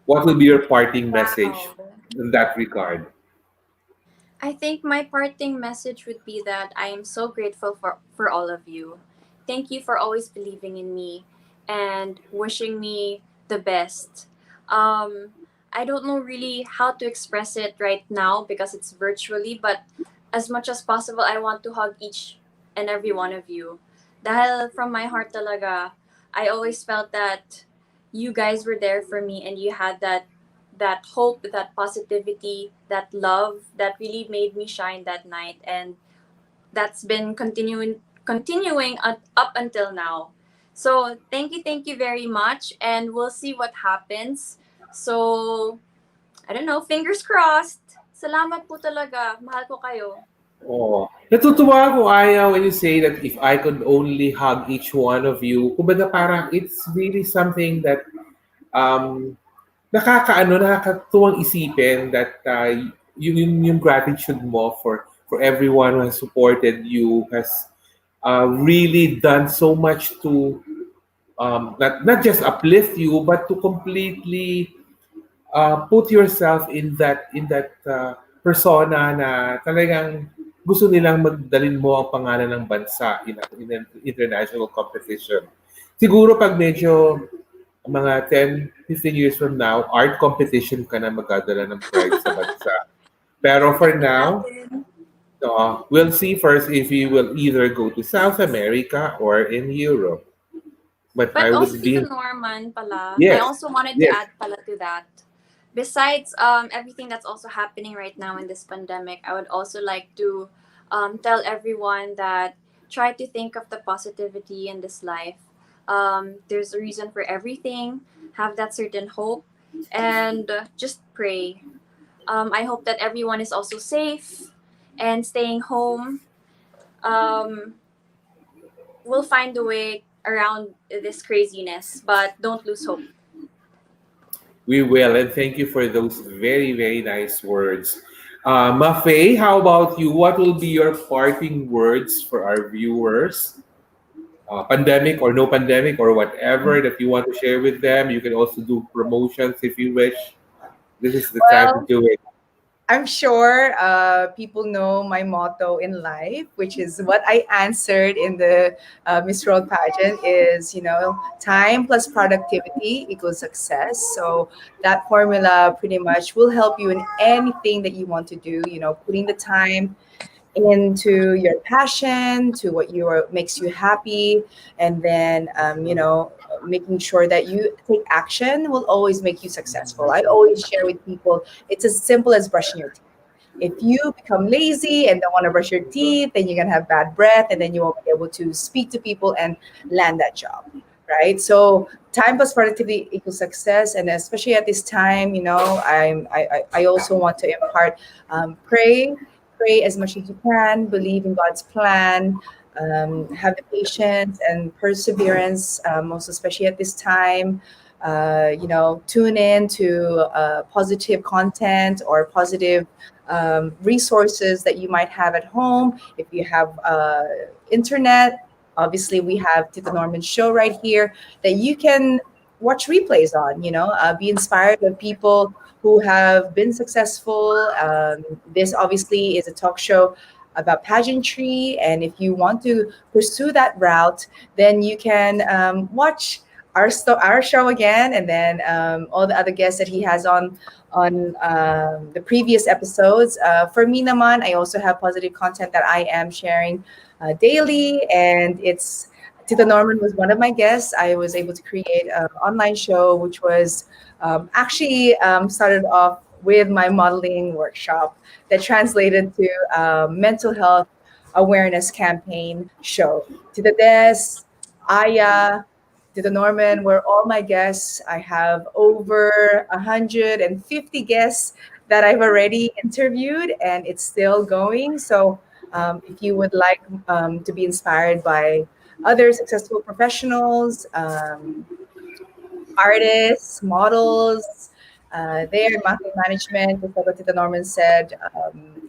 What will be your parting message Wow. in that regard? I think my parting message would be that I am so grateful for all of you. Thank you for always believing in me and wishing me the best. Um, I don't know really how to express it right now because it's virtually, but as much as possible, I want to hug each and every one of you. Dahil from my heart talaga, I always felt that you guys were there for me and you had that hope, that positivity, that love that really made me shine that night, and that's been continuing up until now. So thank you very much, and we'll see what happens. So I don't know, fingers crossed. Salamat po talaga. Mahal ko kayo. Oh, natutuwa ako, Aya, when you say that if I could only hug each one of you, kumbaga parang it's really something that um, nakakatuwang isipin that yung gratitude mo for everyone who has supported you, has really done so much to not just uplift you, but to completely put yourself in that persona na talagang gusto nilang magdalin mo ang pangalan ng bansa in an international competition. Siguro pag medyo mga 10, 15 years from now, art competition ka na magdadala ng pride sa bansa. Pero for Tingnan now, natin. we'll see first if you will either go to South America or in Europe. But I But also would Tito be, Norman pala. I yes, also wanted to yes. add pala to that. Besides everything that's also happening right now in this pandemic, I would also like to tell everyone that try to think of the positivity in this life. There's a reason for everything. Have that certain hope, and just pray. I hope that everyone is also safe and staying home. Um, we'll find a way around this craziness, but don't lose hope. We will, and thank you for those very, very nice words. Mafae, how about you? What will be your parting words for our viewers? Pandemic or no pandemic or whatever that you want to share with them. You can also do promotions if you wish. This is the time to Well, do it. I'm sure people know my motto in life, which is what I answered in the Miss World pageant is, time plus productivity equals success. So that formula pretty much will help you in anything that you want to do, putting the time into your passion, to what makes you happy, and then making sure that you take action will always make you successful. I always share with people it's as simple as brushing your teeth. If you become lazy and don't want to brush your teeth, then you're gonna have bad breath, and then you won't be able to speak to people and land that job, right? So time plus productivity equals success, and especially at this time, I also want to impart pray as much as you can, believe in God's plan, have the patience and perseverance, most especially at this time. Tune in to positive content or positive resources that you might have at home. If you have internet, obviously we have Tito Norman's show right here that you can watch replays on. Be inspired by people who have been successful. This obviously is a talk show about pageantry, and if you want to pursue that route, then you can watch our show again, and then all the other guests that he has on the previous episodes. For me, naman, I also have positive content that I am sharing daily, and it's Tito Norman was one of my guests. I was able to create an online show, which was actually started off with my modeling workshop that translated to mental health awareness campaign show. Tita Des, Aya, Tito Norman were all my guests. I have over 150 guests that I've already interviewed, and it's still going. So if you would like to be inspired by other successful professionals, artists, models, there, marketing management, just like what Tita Norman said,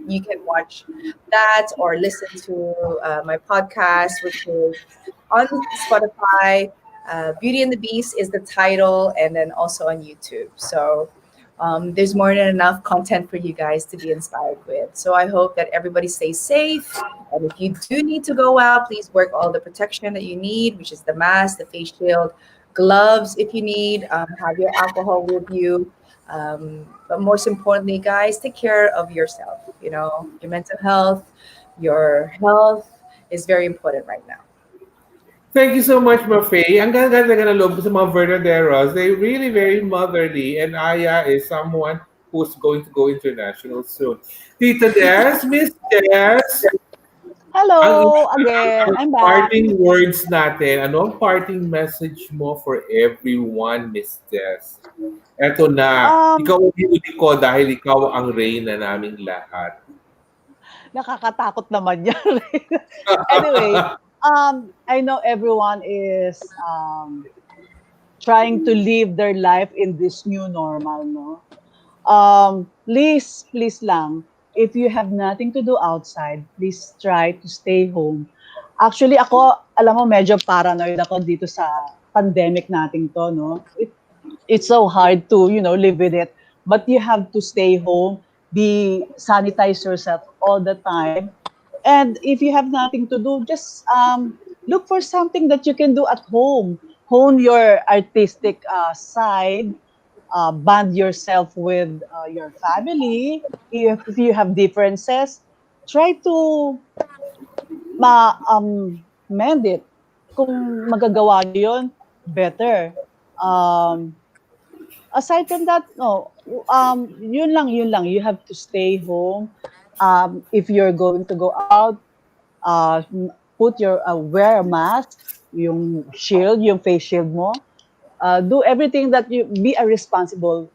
you can watch that or listen to my podcast, which is on Spotify. Beauty and the Beast is the title, and then also on YouTube. So there's more than enough content for you guys to be inspired with. So I hope that everybody stays safe. And if you do need to go out, please work all the protection that you need, which is the mask, the face shield, gloves if you need, have your alcohol with you. But most importantly, guys, take care of yourself. You know, your mental health, your health is very important right now. Thank you so much, Mafae. Ang ganda talaga ng loob sa mga Verdaderos. They really very motherly. And Aya is someone who's going to go international soon. Tita Des, Miss Des, ang, Hello again. ang I'm back. parting words natin. Ano ang parting message mo for everyone, Miss Des? Eto na. Um, Ikaw ang huli ko dahil ikaw ang reyna naming lahat. Nakakatakot naman yan. Anyway, I know everyone is trying to live their life in this new normal, no? Please lang, if you have nothing to do outside, please try to stay home. Actually, ako, alam mo, medyo paranoid ako dito sa pandemic natin to, no? It's so hard to, live with it. But you have to stay home, sanitize yourself all the time. And if you have nothing to do, just look for something that you can do at home. Hone your artistic side, bond yourself with your family. If you have differences, try to mend it. Kung magagawa niyo yun, better. Aside from that, no, yun lang. You have to stay home. If you're going to go out, wear a mask, yung shield, yung face shield mo. Do everything that be a responsible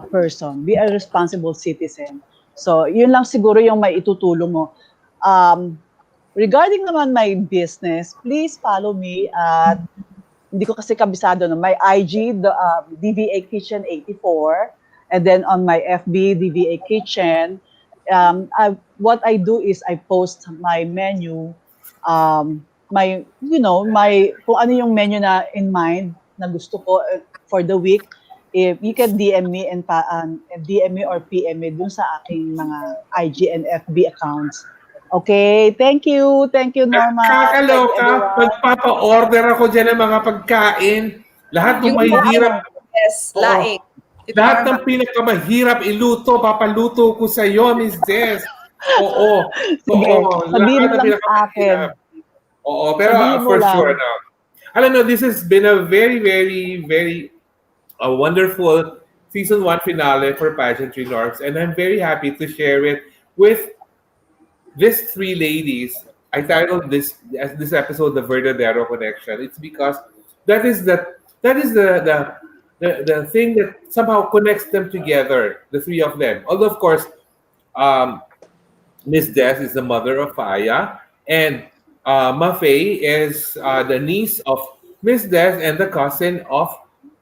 person, be a responsible citizen. So, yun lang siguro yung may itutulong mo. Regarding naman my business, please follow me at hindi ko kasi kabisado no. My IG, the DVA Kitchen 84, and then on my FB, DVA Kitchen. What I do is I post my menu, my kung ano yung menu na in mind na gusto ko for the week. If you can DM me and DM me or PM me dun sa aking mga IG and FB accounts. Okay, thank you Norma. Kakaloka, magpapa-order ako dyan ng mga pagkain. Lahat ng Yung mahihirap. yes, Oo. laing. Ito Lahat normal. ng pinakamahirap iluto, papaluto ko sa iyo, Miss Des. Oo. Sige, Oo. sabihin mo Lahat ng lang sa akin. pinakamahirap. Oo, pero Sabihin mo for lang. sure, no. Alam mo, this has been a very, very, very wonderful season 1 finale for Pageantry Norms, and I'm very happy to share it with these three ladies. I titled this episode "The Verdadero Connection." It's because that is the thing that somehow connects them together, the three of them. Although, of course, Miss Des is the mother of Aya, and Mafae is the niece of Miss Des and the cousin of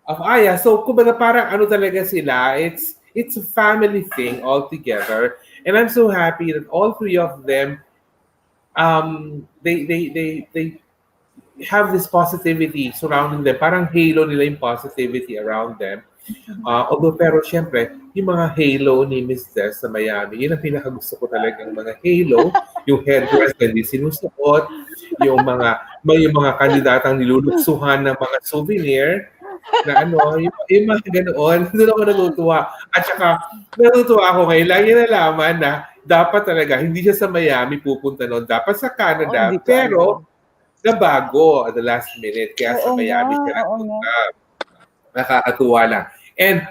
Aya. So, kumbaga parang ano talaga sila, it's a family thing altogether. And I'm so happy that all three of them they have this positivity surrounding them. Parang halo nila yung positivity around them. Although, pero syempre, yung mga halo ni Miss Des sa Miami, yun ang pinakagusto ko talagang mga halo, yung headdress na hindi sinusuot, yung mga kandidatang niluluksuhan ng mga souvenir, na yung mga ganoon, doon ako natutuwa. At saka, natutuwa ako ngayon, lagi nalaman na dapat talaga, hindi siya sa Miami pupunta noon, dapat sa Canada, hindi ko pero alam. nabago at the last minute, kaya sa Miami siya nagpunta. Nakakatuwa lang. And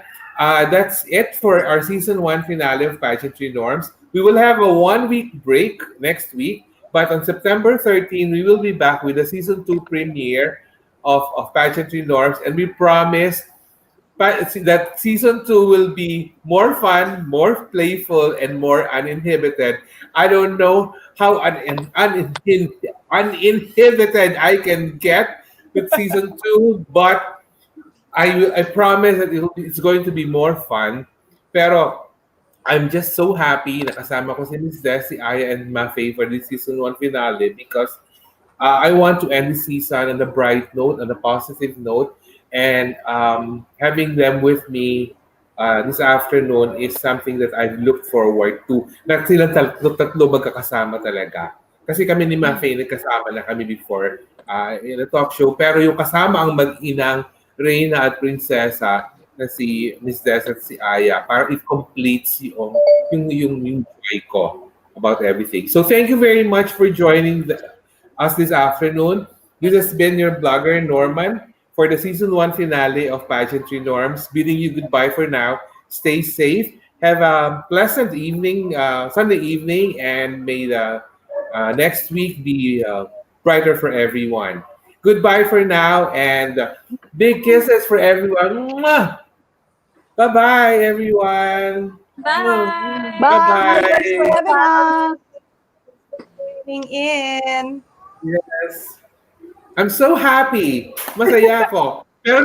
that's it for our season 1 finale of Pageantry Norms. We will have a 1-week break next week, but on September 13, we will be back with the season 2 premiere of Pageantry Norms, and we promise that season 2 will be more fun, more playful, and more uninhibited. I don't know how uninhibited I can get with season 2, but I promise that it's going to be more fun. Pero I'm just so happy na kasama ko si Miss Des, si Aya, and Mafae for this season 1 finale because I want to end the season on a bright note, on a positive note, and having them with me this afternoon is something that I've looked forward to. Na silang tatlo magkakasama talaga. Kasi kami ni Mafae, nagkasama na kami before in a talk show. Pero yung kasama ang mag-inang Reyna at Prinsesa na si Miss Des at si Aya, para it completes yung joy ko about everything. So thank you very much for joining us this afternoon. This has been your blogger, Norman, for the season 1 finale of Pageantry Norms. Bidding you goodbye for now. Stay safe. Have a pleasant evening, Sunday evening, and may the next week be brighter for everyone. Goodbye for now, and big kisses for everyone. Mwah! Bye-bye, everyone. Bye. Bye! Thanks for Bye-bye. having us! Tuning in. Yes. I'm so happy. Masaya ako. Pero